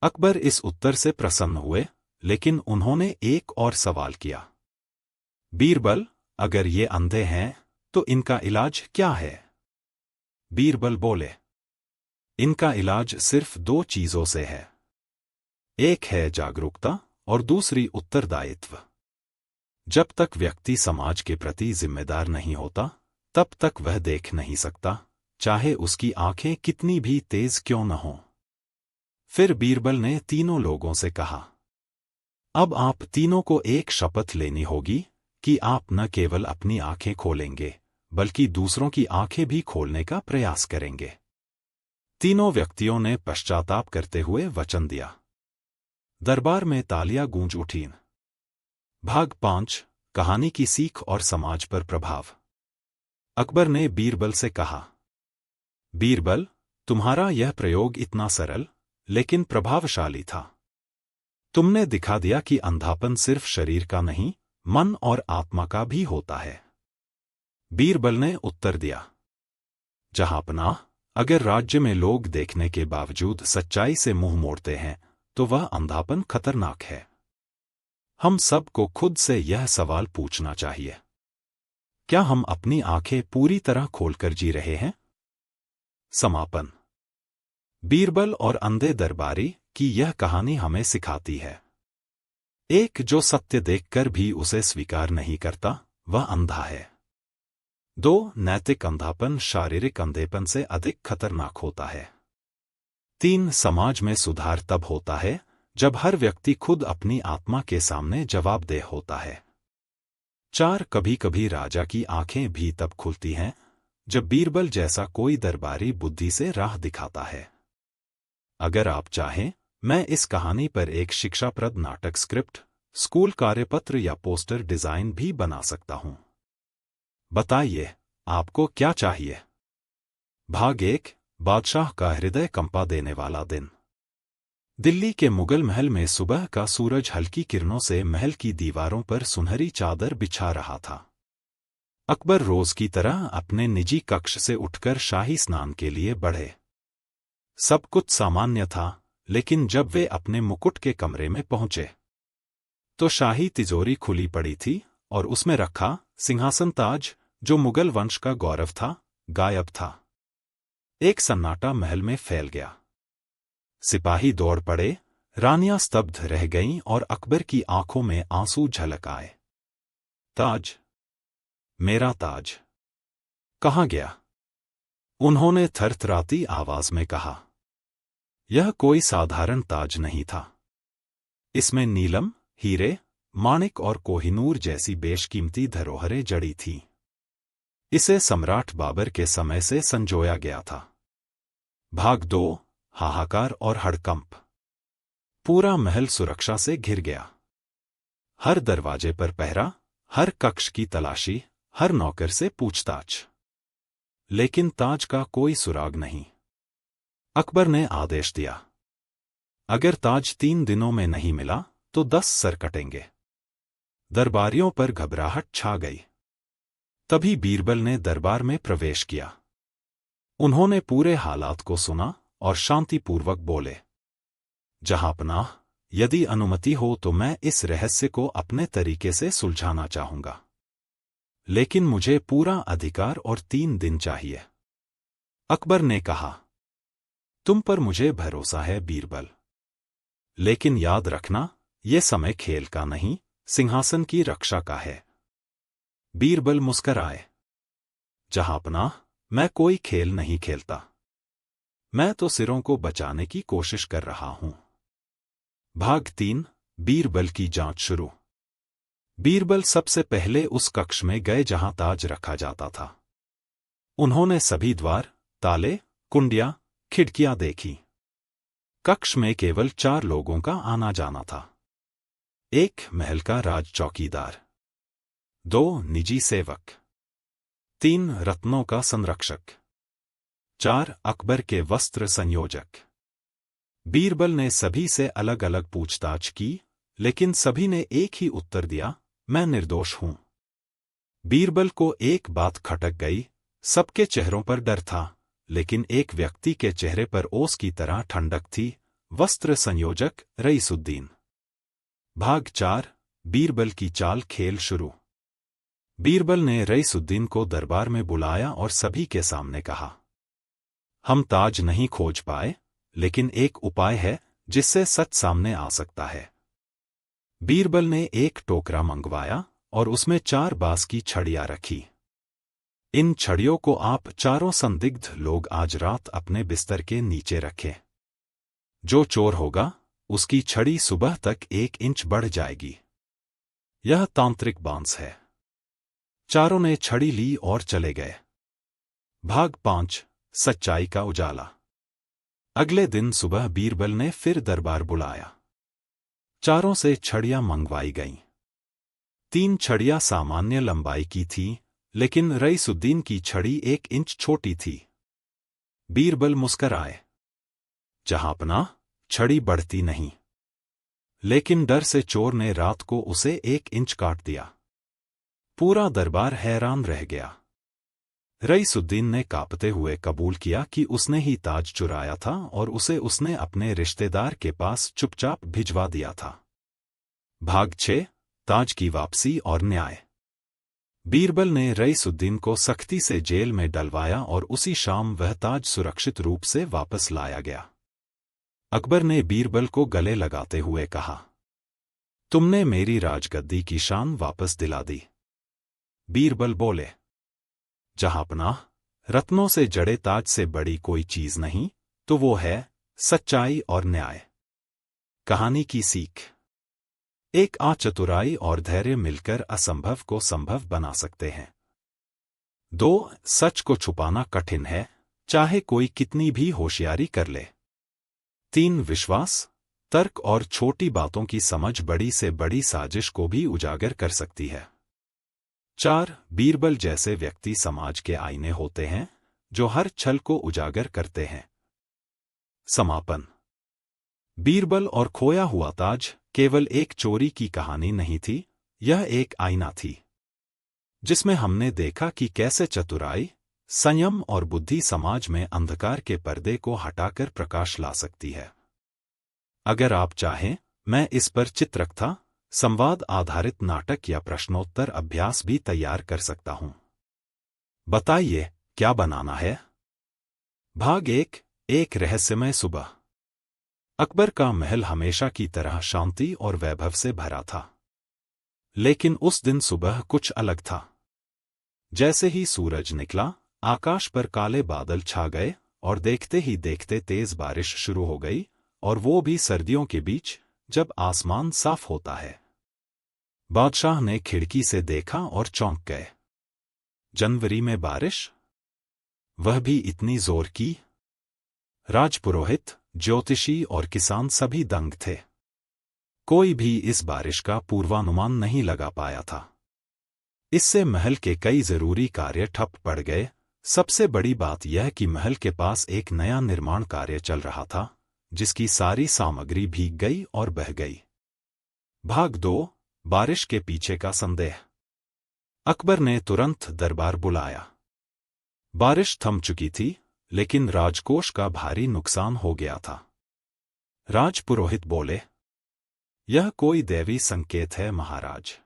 अकबर इस उत्तर से प्रसन्न हुए, लेकिन उन्होंने एक और सवाल किया, बीरबल, अगर ये अंधे हैं, तो इनका इलाज क्या है? बीरबल बोले, इनका इलाज सिर्फ 2 चीजों से है। एक है जागरूकता और दूसरी उत्तरदायित्व। जब तक व्यक्ति समाज के प्रति जिम्मेदार नहीं होता, तब तक वह देख नहीं सकता, चाहे उसकी आंखें कितनी भी तेज क्यों न हों। फिर बीरबल ने तीनों लोगों से कहा, अब आप तीनों को एक शपथ लेनी होगी कि आप न केवल अपनी आंखें खोलेंगे, बल्कि दूसरों की आंखें भी खोलने का प्रयास करेंगे। तीनों व्यक्तियों ने पश्चाताप करते हुए वचन दिया। दरबार में तालियां गूंज उठीं। भाग 5, कहानी की सीख और समाज पर प्रभाव। अकबर ने बीरबल से कहा, बीरबल, तुम्हारा यह प्रयोग इतना सरल लेकिन प्रभावशाली था। तुमने दिखा दिया कि अंधापन सिर्फ शरीर का नहीं, मन और आत्मा का भी होता है। बीरबल ने उत्तर दिया, जहांपनाह, अगर राज्य में लोग देखने के बावजूद सच्चाई से मुंह मोड़ते हैं तो वह अंधापन खतरनाक है। हम सबको खुद से यह सवाल पूछना चाहिए, क्या हम अपनी आंखें पूरी तरह खोलकर जी रहे हैं? समापन। बीरबल और अंधे दरबारी की यह कहानी हमें सिखाती है, एक जो सत्य देखकर भी उसे स्वीकार नहीं करता वह अंधा है। 2. नैतिक अंधापन शारीरिक अंधेपन से अधिक खतरनाक होता है। 3. समाज में सुधार तब होता है जब हर व्यक्ति खुद अपनी आत्मा के सामने जवाबदेह होता है। 4. कभी कभी राजा की आंखें भी तब खुलती हैं जब बीरबल जैसा कोई दरबारी बुद्धि से राह दिखाता है। अगर आप चाहें, मैं इस कहानी पर एक शिक्षाप्रद नाटक स्क्रिप्ट, स्कूल कार्यपत्र या पोस्टर डिजाइन भी बना सकता हूं। बताइए, आपको क्या चाहिए? भाग 1, बादशाह का हृदय कंपा देने वाला दिन। दिल्ली के मुगल महल में सुबह का सूरज हल्की किरणों से महल की दीवारों पर सुनहरी चादर बिछा रहा था। अकबर रोज की तरह अपने निजी कक्ष से उठकर शाही स्नान के लिए बढ़े। सब कुछ सामान्य था, लेकिन जब वे अपने मुकुट के कमरे में पहुंचे तो शाही तिजोरी खुली पड़ी थी और उसमें रखा सिंहासन ताज, जो मुगल वंश का गौरव था, गायब था। एक सन्नाटा महल में फैल गया। सिपाही दौड़ पड़े, रानियां स्तब्ध रह गईं और अकबर की आंखों में आंसू झलक आए। ताज, मेरा ताज, कहाँ गया? उन्होंने थरथराती आवाज में कहा। यह कोई साधारण ताज नहीं था। इसमें नीलम, हीरे, माणिक और कोहिनूर जैसी बेशकीमती धरोहरें जड़ी थीं। इसे सम्राट बाबर के समय से संजोया गया था। भाग 2, हाहाकार और हड़कंप। पूरा महल सुरक्षा से घिर गया। हर दरवाजे पर पहरा, हर कक्ष की तलाशी, हर नौकर से पूछताछ। लेकिन ताज का कोई सुराग नहीं। अकबर ने आदेश दिया, अगर ताज 3 दिनों में नहीं मिला तो 10 सर कटेंगे। दरबारियों पर घबराहट छा गई। तभी बीरबल ने दरबार में प्रवेश किया। उन्होंने पूरे हालात को सुना और शांतिपूर्वक बोले, जहांपनाह, यदि अनुमति हो तो मैं इस रहस्य को अपने तरीके से सुलझाना चाहूंगा, लेकिन मुझे पूरा अधिकार और 3 दिन चाहिए। अकबर ने कहा, तुम पर मुझे भरोसा है बीरबल, लेकिन याद रखना, यह समय खेल का नहीं, सिंहासन की रक्षा का है। बीरबल मुस्कराए, जहांपनाह, मैं कोई खेल नहीं खेलता। मैं तो सिरों को बचाने की कोशिश कर रहा हूं। भाग 3, बीरबल की जांच शुरू। बीरबल सबसे पहले उस कक्ष में गए जहां ताज रखा जाता था। उन्होंने सभी द्वार, ताले, कुंडियां, खिड़कियां देखी। कक्ष में केवल 4 लोगों का आना जाना था। 1 महल का राज चौकीदार, 2 निजी सेवक, 3 रत्नों का संरक्षक, 4 अकबर के वस्त्र संयोजक। बीरबल ने सभी से अलग अलग पूछताछ की, लेकिन सभी ने एक ही उत्तर दिया, मैं निर्दोष हूं। बीरबल को एक बात खटक गई, सबके चेहरों पर डर था, लेकिन एक व्यक्ति के चेहरे पर ओस की तरह ठंडक थी, वस्त्र संयोजक रईसुद्दीन। भाग 4, बीरबल की चाल खेल शुरू। बीरबल ने रईसुद्दीन को दरबार में बुलाया और सभी के सामने कहा, हम ताज नहीं खोज पाए, लेकिन एक उपाय है जिससे सच सामने आ सकता है। बीरबल ने एक टोकरा मंगवाया और उसमें 4 बांस की छड़ियां रखी। इन छड़ियों को आप 4 संदिग्ध लोग आज रात अपने बिस्तर के नीचे रखें। जो चोर होगा, उसकी छड़ी सुबह तक 1 इंच बढ़ जाएगी। यह तांत्रिक बांस है। चारों ने छड़ी ली और चले गए। भाग 5, सच्चाई का उजाला। अगले दिन सुबह बीरबल ने फिर दरबार बुलाया। चारों से छड़ियां मंगवाई गईं। 3 छड़ियां सामान्य लंबाई की थीं, लेकिन रईसुद्दीन की छड़ी 1 इंच छोटी थी। बीरबल मुस्कराए। जहांपनाह, छड़ी बढ़ती नहीं। लेकिन डर से चोर ने रात को उसे 1 इंच काट दिया। पूरा दरबार हैरान रह गया। रईसुद्दीन ने कांपते हुए कबूल किया कि उसने ही ताज चुराया था और उसे उसने अपने रिश्तेदार के पास चुपचाप भिजवा दिया था। भाग 6, ताज की वापसी और न्याय। बीरबल ने रईसुद्दीन को सख्ती से जेल में डलवाया और उसी शाम वह ताज सुरक्षित रूप से वापस लाया गया। अकबर ने बीरबल को गले लगाते हुए कहा, तुमने मेरी राजगद्दी की शान वापस दिला दी। बीरबल बोले, जहांपनाह, रत्नों से जड़े ताज से बड़ी कोई चीज नहीं, तो वो है सच्चाई और न्याय। कहानी की सीख। एक चतुराई और धैर्य मिलकर असंभव को संभव बना सकते हैं। 2, सच को छुपाना कठिन है, चाहे कोई कितनी भी होशियारी कर ले। 3, विश्वास, तर्क और छोटी बातों की समझ बड़ी से बड़ी साजिश को भी उजागर कर सकती है। 4, बीरबल जैसे व्यक्ति समाज के आईने होते हैं, जो हर छल को उजागर करते हैं। समापन। बीरबल और खोया हुआ ताज केवल एक चोरी की कहानी नहीं थी, यह एक आईना थी, जिसमें हमने देखा कि कैसे चतुराई, संयम और बुद्धि समाज में अंधकार के पर्दे को हटाकर प्रकाश ला सकती है। अगर आप चाहें, मैं इस पर चित्रकथा, संवाद आधारित नाटक या प्रश्नोत्तर अभ्यास भी तैयार कर सकता हूं। बताइए, क्या बनाना है? भाग 1, एक रहस्यमय सुबह। अकबर का महल हमेशा की तरह शांति और वैभव से भरा था। लेकिन उस दिन सुबह कुछ अलग था। जैसे ही सूरज निकला, आकाश पर काले बादल छा गए और देखते ही देखते तेज बारिश शुरू हो गई, और वो भी सर्दियों के बीच, जब आसमान साफ होता है। बादशाह ने खिड़की से देखा और चौंक गए। जनवरी में बारिश? वह भी इतनी जोर की? राजपुरोहित, ज्योतिषी और किसान सभी दंग थे। कोई भी इस बारिश का पूर्वानुमान नहीं लगा पाया था। इससे महल के कई जरूरी कार्य ठप पड़ गए। सबसे बड़ी बात यह कि महल के पास एक नया निर्माण कार्य चल रहा था, जिसकी सारी सामग्री भीग गई और बह गई। भाग 2, बारिश के पीछे का संदेह। अकबर ने तुरंत दरबार बुलाया। बारिश थम चुकी थी, लेकिन राजकोष का भारी नुकसान हो गया था। राजपुरोहित बोले, यह कोई दैवी संकेत है महाराज।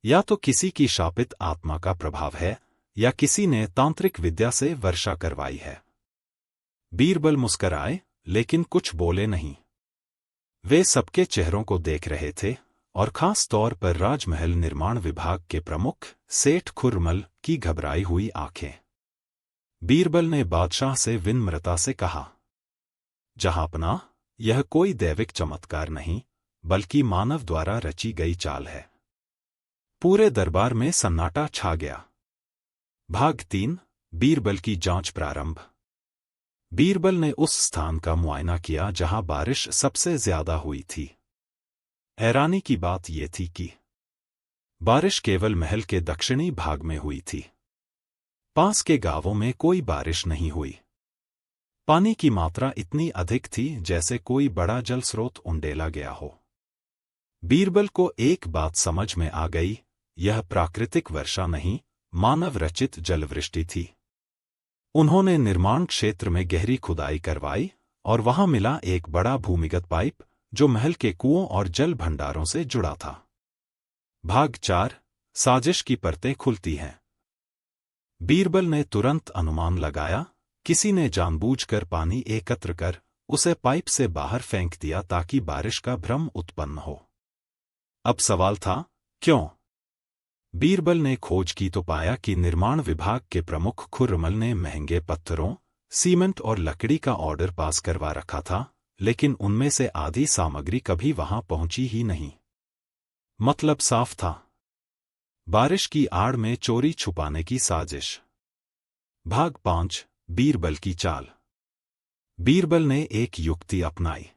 या तो किसी की शापित आत्मा का प्रभाव है, या किसी ने तांत्रिक विद्या से वर्षा करवाई है। बीरबल मुस्कराए, लेकिन कुछ बोले नहीं। वे सबके चेहरों को देख रहे थे, और खास तौर पर राजमहल निर्माण विभाग के प्रमुख सेठ खुर्रमल की घबराई हुई आंखें। बीरबल ने बादशाह से विनम्रता से कहा, जहांपनाह, यह कोई दैविक चमत्कार नहीं, बल्कि मानव द्वारा रची गई चाल है। पूरे दरबार में सन्नाटा छा गया। भाग 3, बीरबल की जांच प्रारंभ। बीरबल ने उस स्थान का मुआयना किया जहां बारिश सबसे ज्यादा हुई थी। हैरानी की बात यह थी कि बारिश केवल महल के दक्षिणी भाग में हुई थी। पास के गांवों में कोई बारिश नहीं हुई। पानी की मात्रा इतनी अधिक थी जैसे कोई बड़ा जल स्रोत उंडेला गया हो। बीरबल को एक बात समझ में आ गई, यह प्राकृतिक वर्षा नहीं, मानव रचित जलवृष्टि थी। उन्होंने निर्माण क्षेत्र में गहरी खुदाई करवाई, और वहां मिला एक बड़ा भूमिगत पाइप, जो महल के कुओं और जल भंडारों से जुड़ा था। भाग 4, साजिश की परतें खुलती हैं। बीरबल ने तुरंत अनुमान लगाया, किसी ने जानबूझकर पानी एकत्र कर उसे पाइप से बाहर फेंक दिया ताकि बारिश का भ्रम उत्पन्न हो। अब सवाल था, क्यों? बीरबल ने खोज की तो पाया कि निर्माण विभाग के प्रमुख खुर्रमल ने महंगे पत्थरों, सीमेंट और लकड़ी का ऑर्डर पास करवा रखा था, लेकिन उनमें से आधी सामग्री कभी वहां पहुंची ही नहीं। मतलब साफ था, बारिश की आड़ में चोरी छुपाने की साजिश। भाग 5, बीरबल की चाल। बीरबल ने एक युक्ति अपनाई।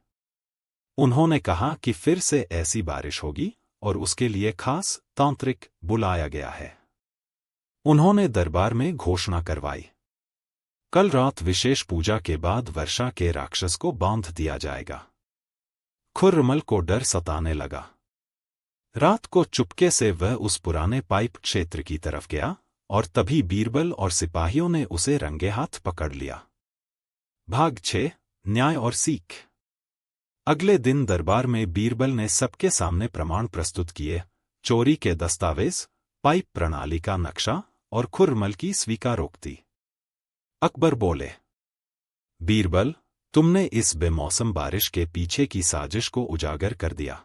उन्होंने कहा कि फिर से ऐसी बारिश होगी, और उसके लिए खास तांत्रिक बुलाया गया है। उन्होंने दरबार में घोषणा करवाई, कल रात विशेष पूजा के बाद वर्षा के राक्षस को बांध दिया जाएगा। खुर्रमल को डर सताने लगा। रात को चुपके से वह उस पुराने पाइप क्षेत्र की तरफ गया और तभी बीरबल और सिपाहियों ने उसे रंगे हाथ पकड़ लिया। भाग 6 न्याय और सीख। अगले दिन दरबार में बीरबल ने सबके सामने प्रमाण प्रस्तुत किए, चोरी के दस्तावेज, पाइप प्रणाली का नक्शा और खुर्रमल की स्वीकारोक्ति। अकबर बोले, बीरबल, तुमने इस बेमौसम बारिश के पीछे की साजिश को उजागर कर दिया।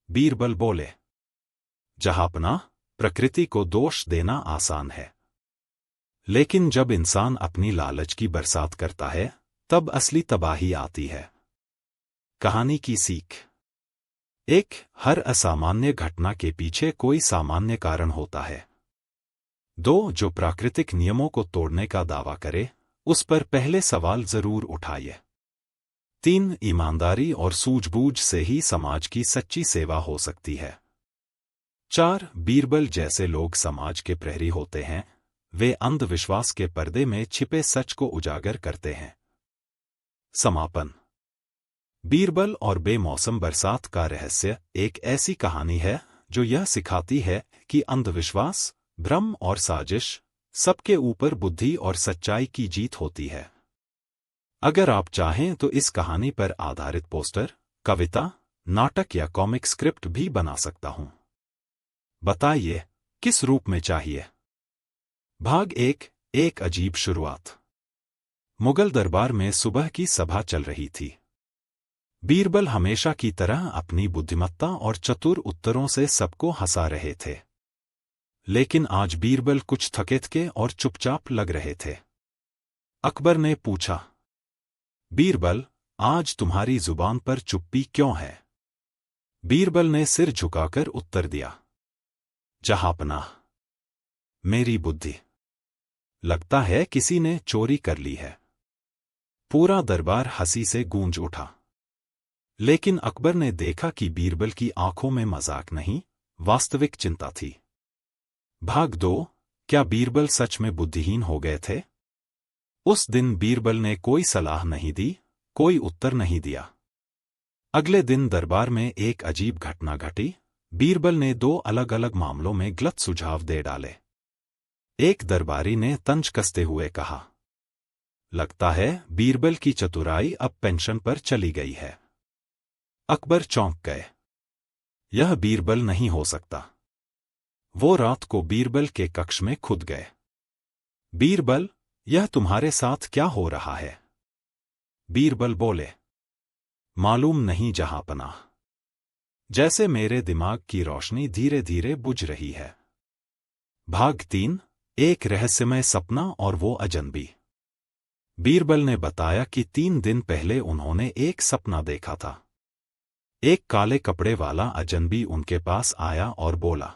बीरबल बोले, जहांपनाह, प्रकृति को दोष देना आसान है, लेकिन जब इंसान अपनी लालच की बरसात करता है तब असली तबाही आती है। कहानी की सीख। 1. हर असामान्य घटना के पीछे कोई सामान्य कारण होता है। 2. जो प्राकृतिक नियमों को तोड़ने का दावा करे उस पर पहले सवाल जरूर उठाइए। 3. ईमानदारी और सूझबूझ से ही समाज की सच्ची सेवा हो सकती है। 4. बीरबल जैसे लोग समाज के प्रहरी होते हैं, वे अंधविश्वास के पर्दे में छिपे सच को उजागर करते हैं। समापन। बीरबल और बेमौसम बरसात का रहस्य एक ऐसी कहानी है जो यह सिखाती है कि अंधविश्वास, भ्रम और साजिश, सबके ऊपर बुद्धि और सच्चाई की जीत होती है। अगर आप चाहें तो इस कहानी पर आधारित पोस्टर, कविता, नाटक या कॉमिक स्क्रिप्ट भी बना सकता हूं। बताइए, किस रूप में चाहिए? भाग 1 एक अजीब शुरुआत। मुगल दरबार में सुबह की सभा चल रही थी। बीरबल हमेशा की तरह अपनी बुद्धिमत्ता और चतुर उत्तरों से सबको हंसा रहे थे। लेकिन आज बीरबल कुछ थके-थके और चुपचाप लग रहे थे। अकबर ने पूछा, बीरबल, आज तुम्हारी जुबान पर चुप्पी क्यों है? बीरबल ने सिर झुकाकर उत्तर दिया, जहांपनाह, मेरी बुद्धि। लगता है किसी ने चोरी कर ली है। पूरा दरबार हंसी से गूंज उठा। लेकिन अकबर ने देखा कि बीरबल की आंखों में मजाक नहीं, वास्तविक चिंता थी। भाग 2 क्या बीरबल सच में बुद्धिहीन हो गए थे? उस दिन बीरबल ने कोई सलाह नहीं दी, कोई उत्तर नहीं दिया। अगले दिन दरबार में एक अजीब घटना घटी। बीरबल ने 2 अलग-अलग मामलों में गलत सुझाव दे डाले। एक दरबारी ने तंज कसते हुए कहा, लगता है बीरबल की चतुराई अब पेंशन पर चली गई है। अकबर चौंक गए। यह बीरबल नहीं हो सकता। वो रात को बीरबल के कक्ष में खुद गए। बीरबल, यह तुम्हारे साथ क्या हो रहा है? बीरबल बोले, मालूम नहीं जहांपनाह। जैसे मेरे दिमाग की रोशनी धीरे धीरे बुझ रही है। भाग 3 एक रहस्यमय सपना और वो अजनबी। बीरबल ने बताया कि 3 दिन पहले उन्होंने एक सपना देखा था। एक काले कपड़े वाला अजनबी उनके पास आया और बोला,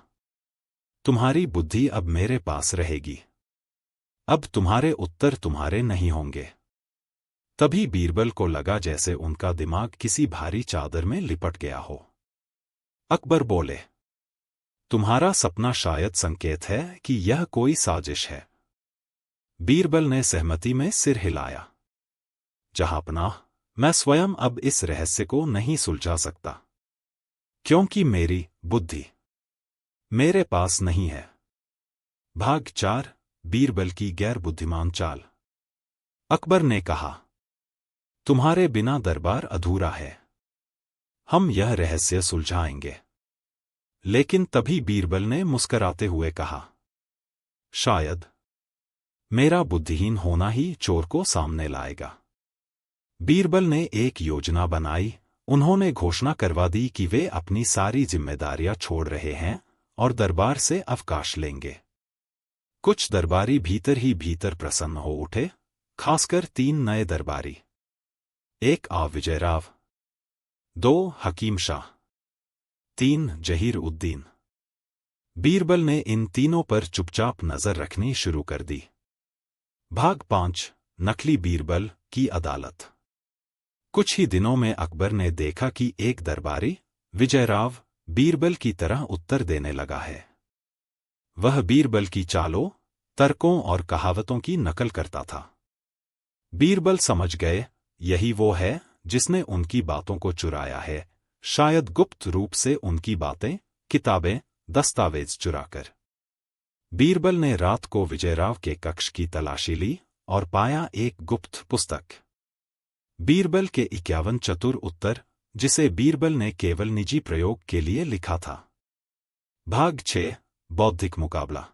तुम्हारी बुद्धि अब मेरे पास रहेगी। अब तुम्हारे उत्तर तुम्हारे नहीं होंगे। तभी बीरबल को लगा जैसे उनका दिमाग किसी भारी चादर में लिपट गया हो। अकबर बोले, तुम्हारा सपना शायद संकेत है कि यह कोई साजिश है। बीरबल ने सहमति में सिर हिलाया। जहांपनाह, मैं स्वयं अब इस रहस्य को नहीं सुलझा सकता, क्योंकि मेरी बुद्धि मेरे पास नहीं है। भाग 4 बीरबल की गैर बुद्धिमान चाल। अकबर ने कहा, तुम्हारे बिना दरबार अधूरा है। हम यह रहस्य सुलझाएंगे। लेकिन तभी बीरबल ने मुस्कराते हुए कहा, शायद मेरा बुद्धिहीन होना ही चोर को सामने लाएगा। बीरबल ने एक योजना बनाई। उन्होंने घोषणा करवा दी कि वे अपनी सारी जिम्मेदारियां छोड़ रहे हैं और दरबार से अवकाश लेंगे। कुछ दरबारी भीतर ही भीतर प्रसन्न हो उठे, खासकर 3 नए दरबारी। 1 आ विजयराव, 2 हकीम शाह, 3 जहीर उद्दीन। बीरबल ने इन तीनों पर चुपचाप नजर रखनी शुरू कर दी। भाग 5 नकली बीरबल की अदालत। कुछ ही दिनों में अकबर ने देखा कि एक दरबारी, विजयराव, बीरबल की तरह उत्तर देने लगा है। वह बीरबल की चालों, तर्कों और कहावतों की नकल करता था। बीरबल समझ गए, यही वो है जिसने उनकी बातों को चुराया है, शायद गुप्त रूप से उनकी बातें, किताबें, दस्तावेज चुराकर। बीरबल ने रात को विजयराव के कक्ष की तलाशी ली और पाया एक गुप्त पुस्तक। बीरबल के 51 चतुर उत्तर, जिसे बीरबल ने केवल निजी प्रयोग के लिए लिखा था। भाग 6 बौद्धिक मुकाबला।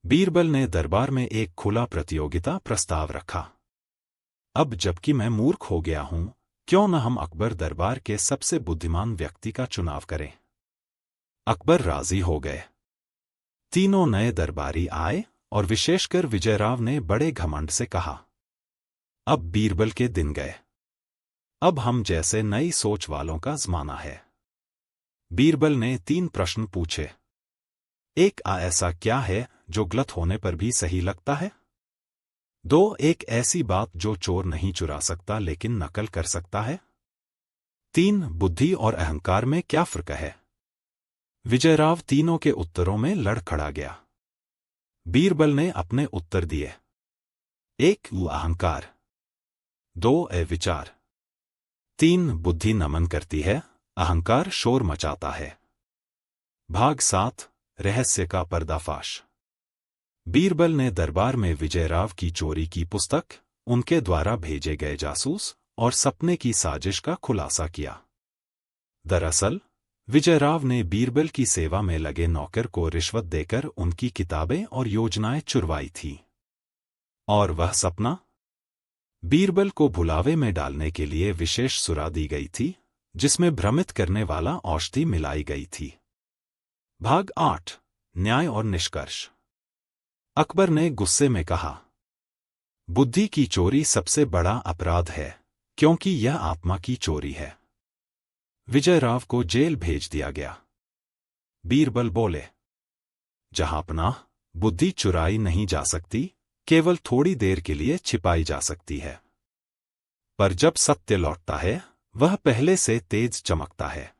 बीरबल ने दरबार में एक खुला प्रतियोगिता प्रस्ताव रखा। अब जबकि मैं मूर्ख हो गया हूं, क्यों न हम अकबर दरबार के सबसे बुद्धिमान व्यक्ति का चुनाव करें। अकबर राजी हो गए। तीनों नए दरबारी आए और विशेषकर विजयराव ने बड़े घमंड से कहा। अब बीरबल के दिन गए। अब हम जैसे नई सोच वालों का ज़माना है। बीरबल ने 3 प्रश्न पूछे। एक, ऐसा क्या है जो गलत होने पर भी सही लगता है? 2, एक ऐसी बात जो चोर नहीं चुरा सकता लेकिन नकल कर सकता है? 3, बुद्धि और अहंकार में क्या फर्क है? विजयराव तीनों के उत्तरों में लड़खड़ा गया। बीरबल ने अपने उत्तर दिए। 1, अहंकार। 2, विचार। 3, बुद्धि नमन करती है, अहंकार शोर मचाता है। भाग 7 रहस्य का पर्दाफाश। बीरबल ने दरबार में विजयराव की चोरी की पुस्तक, उनके द्वारा भेजे गए जासूस और सपने की साजिश का खुलासा किया। दरअसल विजयराव ने बीरबल की सेवा में लगे नौकर को रिश्वत देकर उनकी किताबें और योजनाएं चुरवाई थीं। और वह सपना? बीरबल को भुलावे में डालने के लिए विशेष सुरा दी गई थी, जिसमें भ्रमित करने वाला औषधि मिलाई गई थी। भाग 8 न्याय और निष्कर्ष। अकबर ने गुस्से में कहा, बुद्धि की चोरी सबसे बड़ा अपराध है, क्योंकि यह आत्मा की चोरी है। विजयराव को जेल भेज दिया गया। बीरबल बोले, जहांपनाह, बुद्धि चुराई नहीं जा सकती, केवल थोड़ी देर के लिए छिपाई जा सकती है। पर जब सत्य लौटता है, वह पहले से तेज चमकता है।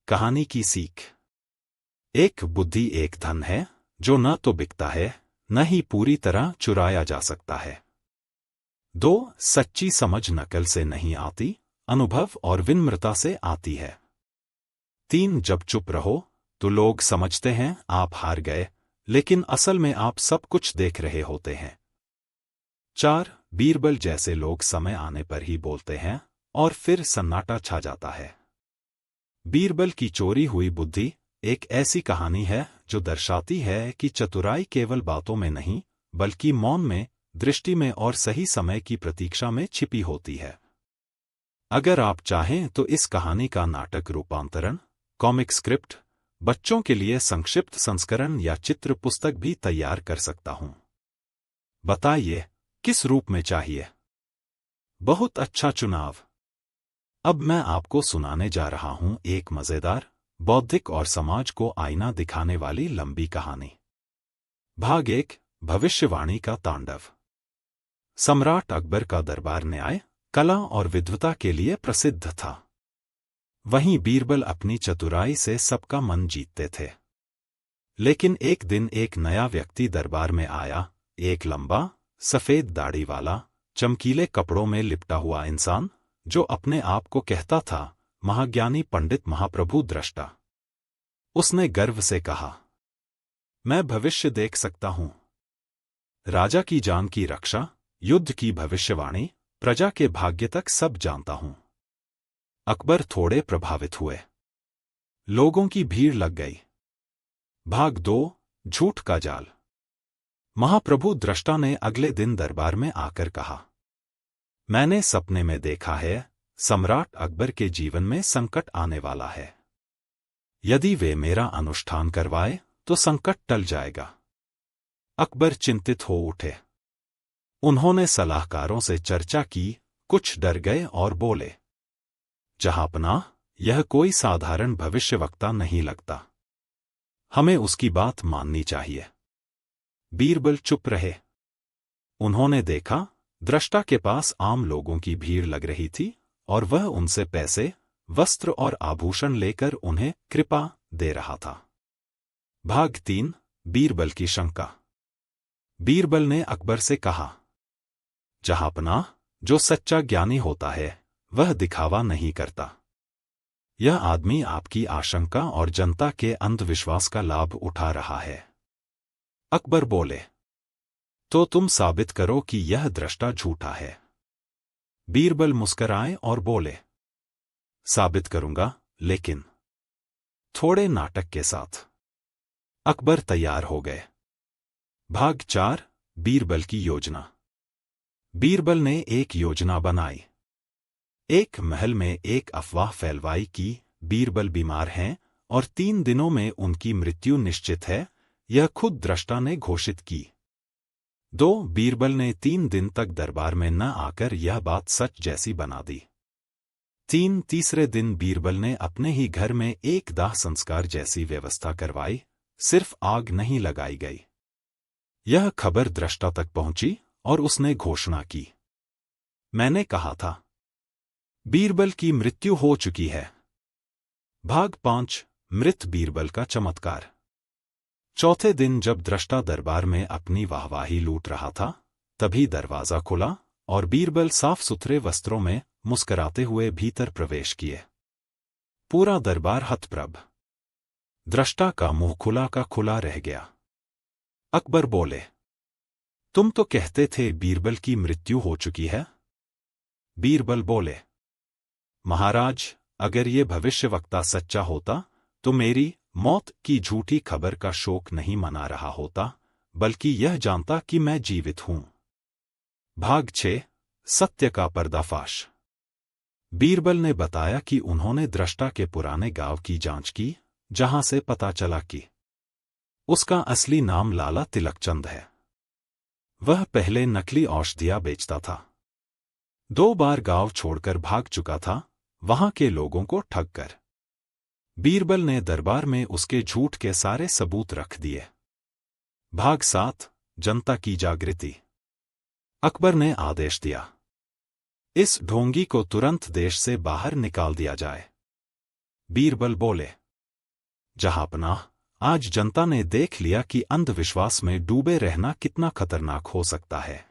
कहानी की सीख। 1, बुद्धि एक धन है जो न तो बिकता है, न ही पूरी तरह चुराया जा सकता है। 2, सच्ची समझ नकल से नहीं आती, अनुभव और विनम्रता से आती है। 3, जब चुप रहो तो लोग समझते हैं आप हार गए, लेकिन असल में आप सब कुछ देख रहे होते हैं। 4, बीरबल जैसे लोग समय आने पर ही बोलते हैं और फिर सन्नाटा छा जाता है। बीरबल की चोरी हुई बुद्धि एक ऐसी कहानी है जो दर्शाती है कि चतुराई केवल बातों में नहीं, बल्कि मौन में, दृष्टि में और सही समय की प्रतीक्षा में छिपी होती है। अगर आप चाहें तो इस कहानी का नाटक रूपांतरण, कॉमिक स्क्रिप्ट, बच्चों के लिए संक्षिप्त संस्करण या चित्र पुस्तक भी तैयार कर सकता हूं। बताइए, किस रूप में चाहिए? बहुत अच्छा चुनाव। अब मैं आपको सुनाने जा रहा हूं एक मजेदार, बौद्धिक और समाज को आईना दिखाने वाली लंबी कहानी। भाग 1 भविष्यवाणी का तांडव। सम्राट अकबर का दरबार न्याय, कला और विद्वता के लिए प्रसिद्ध था। वहीं बीरबल अपनी चतुराई से सबका मन जीतते थे। लेकिन एक दिन एक नया व्यक्ति दरबार में आया, एक लंबा, सफेद दाढ़ी वाला, चमकीले कपड़ों में लिपटा हुआ इंसान, जो अपने आप को कहता था महाज्ञानी पंडित महाप्रभु दृष्टा। उसने गर्व से कहा, मैं भविष्य देख सकता हूं। राजा की जान की रक्षा, युद्ध की भविष्यवाणी, प्रजा के भाग्य तक सब जानता हूं। अकबर थोड़े प्रभावित हुए। लोगों की भीड़ लग गई। भाग 2 झूठ का जाल। महाप्रभु दृष्टा ने अगले दिन दरबार में आकर कहा, मैंने सपने में देखा है, सम्राट अकबर के जीवन में संकट आने वाला है। यदि वे मेरा अनुष्ठान करवाए तो संकट टल जाएगा। अकबर चिंतित हो उठे। उन्होंने सलाहकारों से चर्चा की, कुछ डर गए और बोले, जहांपनाह, यह कोई साधारण भविष्यवक्ता नहीं लगता। हमें उसकी बात माननी चाहिए। बीरबल चुप रहे। उन्होंने देखा, दृष्टा के पास आम लोगों की भीड़ लग रही थी और वह उनसे पैसे, वस्त्र और आभूषण लेकर उन्हें कृपा दे रहा था। भाग 3 बीरबल की शंका। बीरबल ने अकबर से कहा, जहांपनाह, जो सच्चा ज्ञानी होता है वह दिखावा नहीं करता। यह आदमी आपकी आशंका और जनता के अंधविश्वास का लाभ उठा रहा है। अकबर बोले, तो तुम साबित करो कि यह दृष्टा झूठा है। बीरबल मुस्कराए और बोले, साबित करूंगा, लेकिन थोड़े नाटक के साथ। अकबर तैयार हो गए। भाग 4 बीरबल की योजना। बीरबल ने एक योजना बनाई। एक महल में एक अफवाह फैलवाई कि बीरबल बीमार हैं और 3 दिनों में उनकी मृत्यु निश्चित है। यह खुद दृष्टा ने घोषित की। बीरबल ने 3 दिन तक दरबार में न आकर यह बात सच जैसी बना दी। तीसरे दिन बीरबल ने अपने ही घर में एक दाह संस्कार जैसी व्यवस्था करवाई, सिर्फ आग नहीं लगाई गई। यह खबर दृष्टा तक पहुंची और उसने घोषणा की, मैंने कहा था, बीरबल की मृत्यु हो चुकी है। भाग 5 मृत बीरबल का चमत्कार। चौथे दिन जब दृष्टा दरबार में अपनी वाहवाही लूट रहा था, तभी दरवाजा खुला और बीरबल साफ सुथरे वस्त्रों में मुस्कराते हुए भीतर प्रवेश किए। पूरा दरबार हतप्रभ। दृष्टा का मुंह खुला का खुला रह गया। अकबर बोले, तुम तो कहते थे बीरबल की मृत्यु हो चुकी है। बीरबल बोले, महाराज, अगर ये भविष्यवक्ता सच्चा होता तो मेरी मौत की झूठी खबर का शोक नहीं मना रहा होता, बल्कि यह जानता कि मैं जीवित हूं। भाग 6 सत्य का पर्दाफाश। बीरबल ने बताया कि उन्होंने दृष्टा के पुराने गांव की जांच की, जहां से पता चला कि उसका असली नाम लाला तिलकचंद है। वह पहले नकली औषधियां बेचता था। 2 बार गांव छोड़कर भाग चुका था, वहां के लोगों को ठग कर। बीरबल ने दरबार में उसके झूठ के सारे सबूत रख दिए। भाग 7 जनता की जागृति। अकबर ने आदेश दिया, इस ढोंगी को तुरंत देश से बाहर निकाल दिया जाए। बीरबल बोले, जहांपनाह, आज जनता ने देख लिया कि अंधविश्वास में डूबे रहना कितना खतरनाक हो सकता है।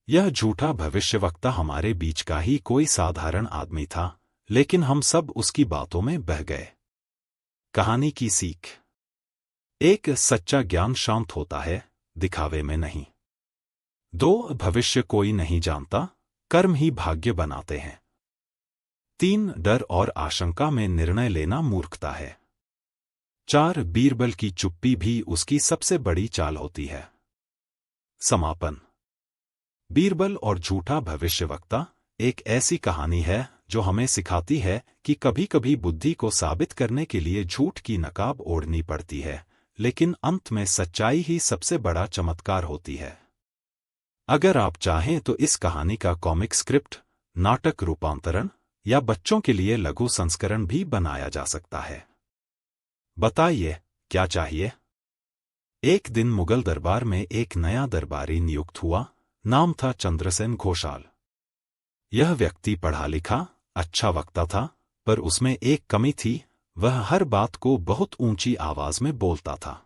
यह झूठा भविष्यवक्ता हमारे बीच का ही कोई साधारण आदमी था, लेकिन हम सब उसकी बातों में बह गए। कहानी की सीख। एक सच्चा ज्ञान शांत होता है, दिखावे में नहीं। 2 भविष्य कोई नहीं जानता, कर्म ही भाग्य बनाते हैं। 3 डर और आशंका में निर्णय लेना मूर्खता है। 4 बीरबल की चुप्पी भी उसकी सबसे बड़ी चाल होती है। समापन। बीरबल और झूठा भविष्यवक्ता एक ऐसी कहानी है जो हमें सिखाती है कि कभी-कभी बुद्धि को साबित करने के लिए झूठ की नकाब ओढ़नी पड़ती है, लेकिन अंत में सच्चाई ही सबसे बड़ा चमत्कार होती है। अगर आप चाहें तो इस कहानी का कॉमिक स्क्रिप्ट, नाटक रूपांतरण या बच्चों के लिए लघु संस्करण भी बनाया जा सकता है। बताइए, क्या चाहिए? एक दिन मुगल दरबार में एक नया दरबारी नियुक्त हुआ। नाम था चंद्रसेन घोषाल। यह व्यक्ति पढ़ा लिखा, अच्छा वक्ता था, पर उसमें एक कमी थी, वह हर बात को बहुत ऊंची आवाज में बोलता था।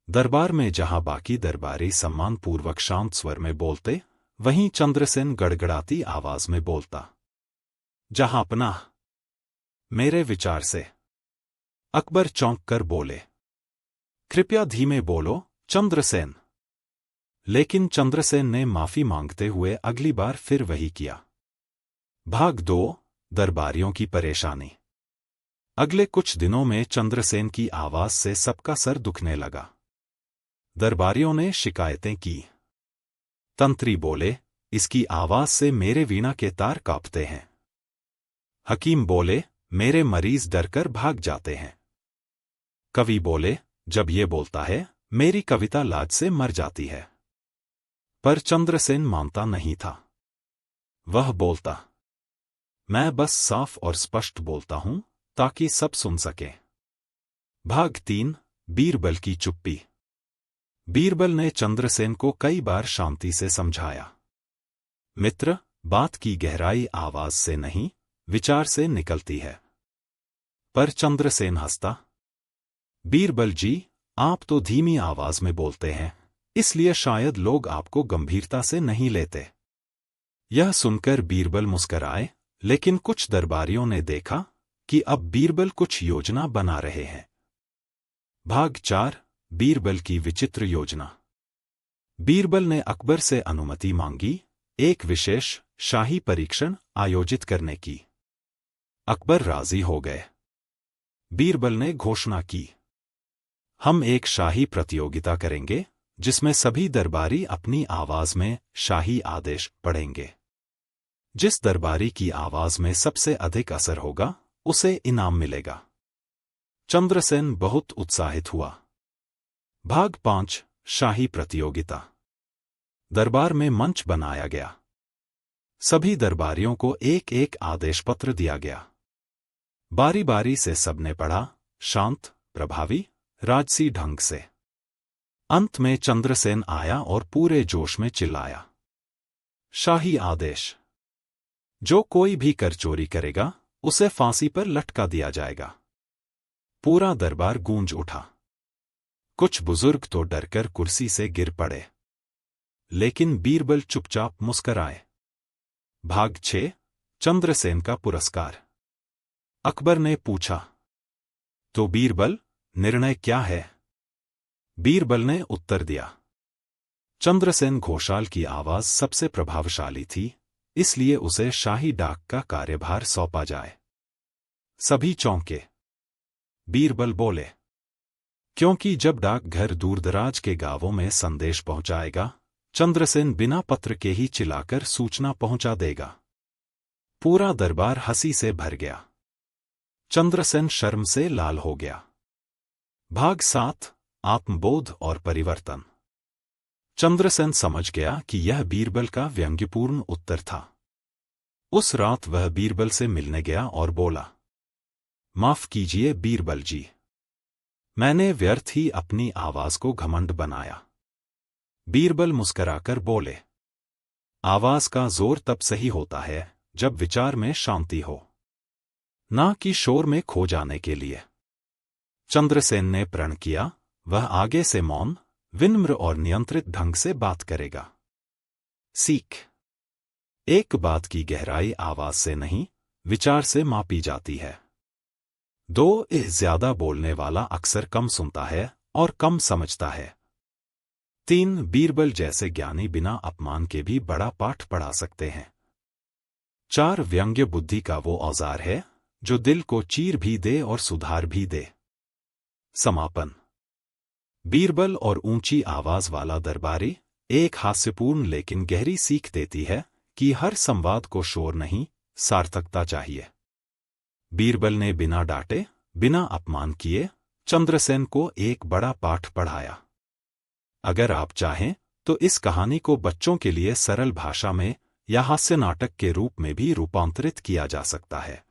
दरबार में जहां बाकी दरबारी सम्मानपूर्वक शांत स्वर में बोलते, वहीं चंद्रसेन गड़गड़ाती आवाज में बोलता, जहांपनाह, मेरे विचार से। अकबर चौंक कर बोले, कृपया धीमे बोलो, चंद्रसेन। लेकिन चंद्रसेन ने माफी मांगते हुए अगली बार फिर वही किया। भाग 2 दरबारियों की परेशानी। अगले कुछ दिनों में चंद्रसेन की आवाज से सबका सर दुखने लगा। दरबारियों ने शिकायतें की। तंत्री बोले, इसकी आवाज से मेरे वीणा के तार कांपते हैं। हकीम बोले, मेरे मरीज डरकर भाग जाते हैं। कवि बोले, जब ये बोलता है, मेरी कविता लाज से मर जाती है। पर चंद्रसेन मानता नहीं था। वह बोलता, मैं बस साफ और स्पष्ट बोलता हूं, ताकि सब सुन सके। भाग 3 बीरबल की चुप्पी। बीरबल ने चंद्रसेन को कई बार शांति से समझाया। मित्र, बात की गहराई आवाज से नहीं, विचार से निकलती है। पर चंद्रसेन हंसता। बीरबल जी, आप तो धीमी आवाज में बोलते हैं, इसलिए शायद लोग आपको गंभीरता से नहीं लेते। यह सुनकर बीरबल मुस्कराए, लेकिन कुछ दरबारियों ने देखा कि अब बीरबल कुछ योजना बना रहे हैं। भाग 4 बीरबल की विचित्र योजना। बीरबल ने अकबर से अनुमति मांगी एक विशेष शाही परीक्षण आयोजित करने की। अकबर राजी हो गए। बीरबल ने घोषणा की, हम एक शाही प्रतियोगिता करेंगे जिसमें सभी दरबारी अपनी आवाज में शाही आदेश पढ़ेंगे। जिस दरबारी की आवाज में सबसे अधिक असर होगा उसे इनाम मिलेगा। चंद्रसेन बहुत उत्साहित हुआ। भाग 5 शाही प्रतियोगिता। दरबार में मंच बनाया गया। सभी दरबारियों को एक एक आदेश पत्र दिया गया। बारी बारी से सबने पढ़ा, शांत, प्रभावी, राजसी ढंग से। अंत में चंद्रसेन आया और पूरे जोश में चिल्लाया, शाही आदेश, जो कोई भी कर चोरी करेगा उसे फांसी पर लटका दिया जाएगा। पूरा दरबार गूंज उठा। कुछ बुजुर्ग तो डरकर कुर्सी से गिर पड़े, लेकिन बीरबल चुपचाप मुस्कराए। भाग 6 चंद्रसेन का पुरस्कार। अकबर ने पूछा, तो बीरबल, निर्णय क्या है? बीरबल ने उत्तर दिया, चंद्रसेन घोषाल की आवाज सबसे प्रभावशाली थी, इसलिए उसे शाही डाक का कार्यभार सौंपा जाए। सभी चौंके। बीरबल बोले, क्योंकि जब डाकघर दूरदराज के गांवों में संदेश पहुंचाएगा, चंद्रसेन बिना पत्र के ही चिल्लाकर सूचना पहुंचा देगा। पूरा दरबार हंसी से भर गया। चंद्रसेन शर्म से लाल हो गया। भाग 7 आत्मबोध और परिवर्तन। चंद्रसेन समझ गया कि यह बीरबल का व्यंग्यपूर्ण उत्तर था। उस रात वह बीरबल से मिलने गया और बोला, माफ कीजिए बीरबल जी, मैंने व्यर्थ ही अपनी आवाज को घमंड बनाया। बीरबल मुस्कराकर बोले, आवाज का जोर तब सही होता है जब विचार में शांति हो, ना कि शोर में खो जाने के लिए। चंद्रसेन ने प्रण किया, वह आगे से मौन, विनम्र और नियंत्रित ढंग से बात करेगा। सीख। एक बात की गहराई आवाज से नहीं, विचार से मापी जाती है। 2 ज्यादा बोलने वाला अक्सर कम सुनता है और कम समझता है। 3 बीरबल जैसे ज्ञानी बिना अपमान के भी बड़ा पाठ पढ़ा सकते हैं। 4 व्यंग्य बुद्धि का वो औजार है जो दिल को चीर भी दे और सुधार भी दे। समापन। बीरबल और ऊंची आवाज वाला दरबारी एक हास्यपूर्ण लेकिन गहरी सीख देती है कि हर संवाद को शोर नहीं, सार्थकता चाहिए। बीरबल ने बिना डांटे, बिना अपमान किए चंद्रसेन को एक बड़ा पाठ पढ़ाया। अगर आप चाहें तो इस कहानी को बच्चों के लिए सरल भाषा में या हास्य नाटक के रूप में भी रूपांतरित किया जा सकता है।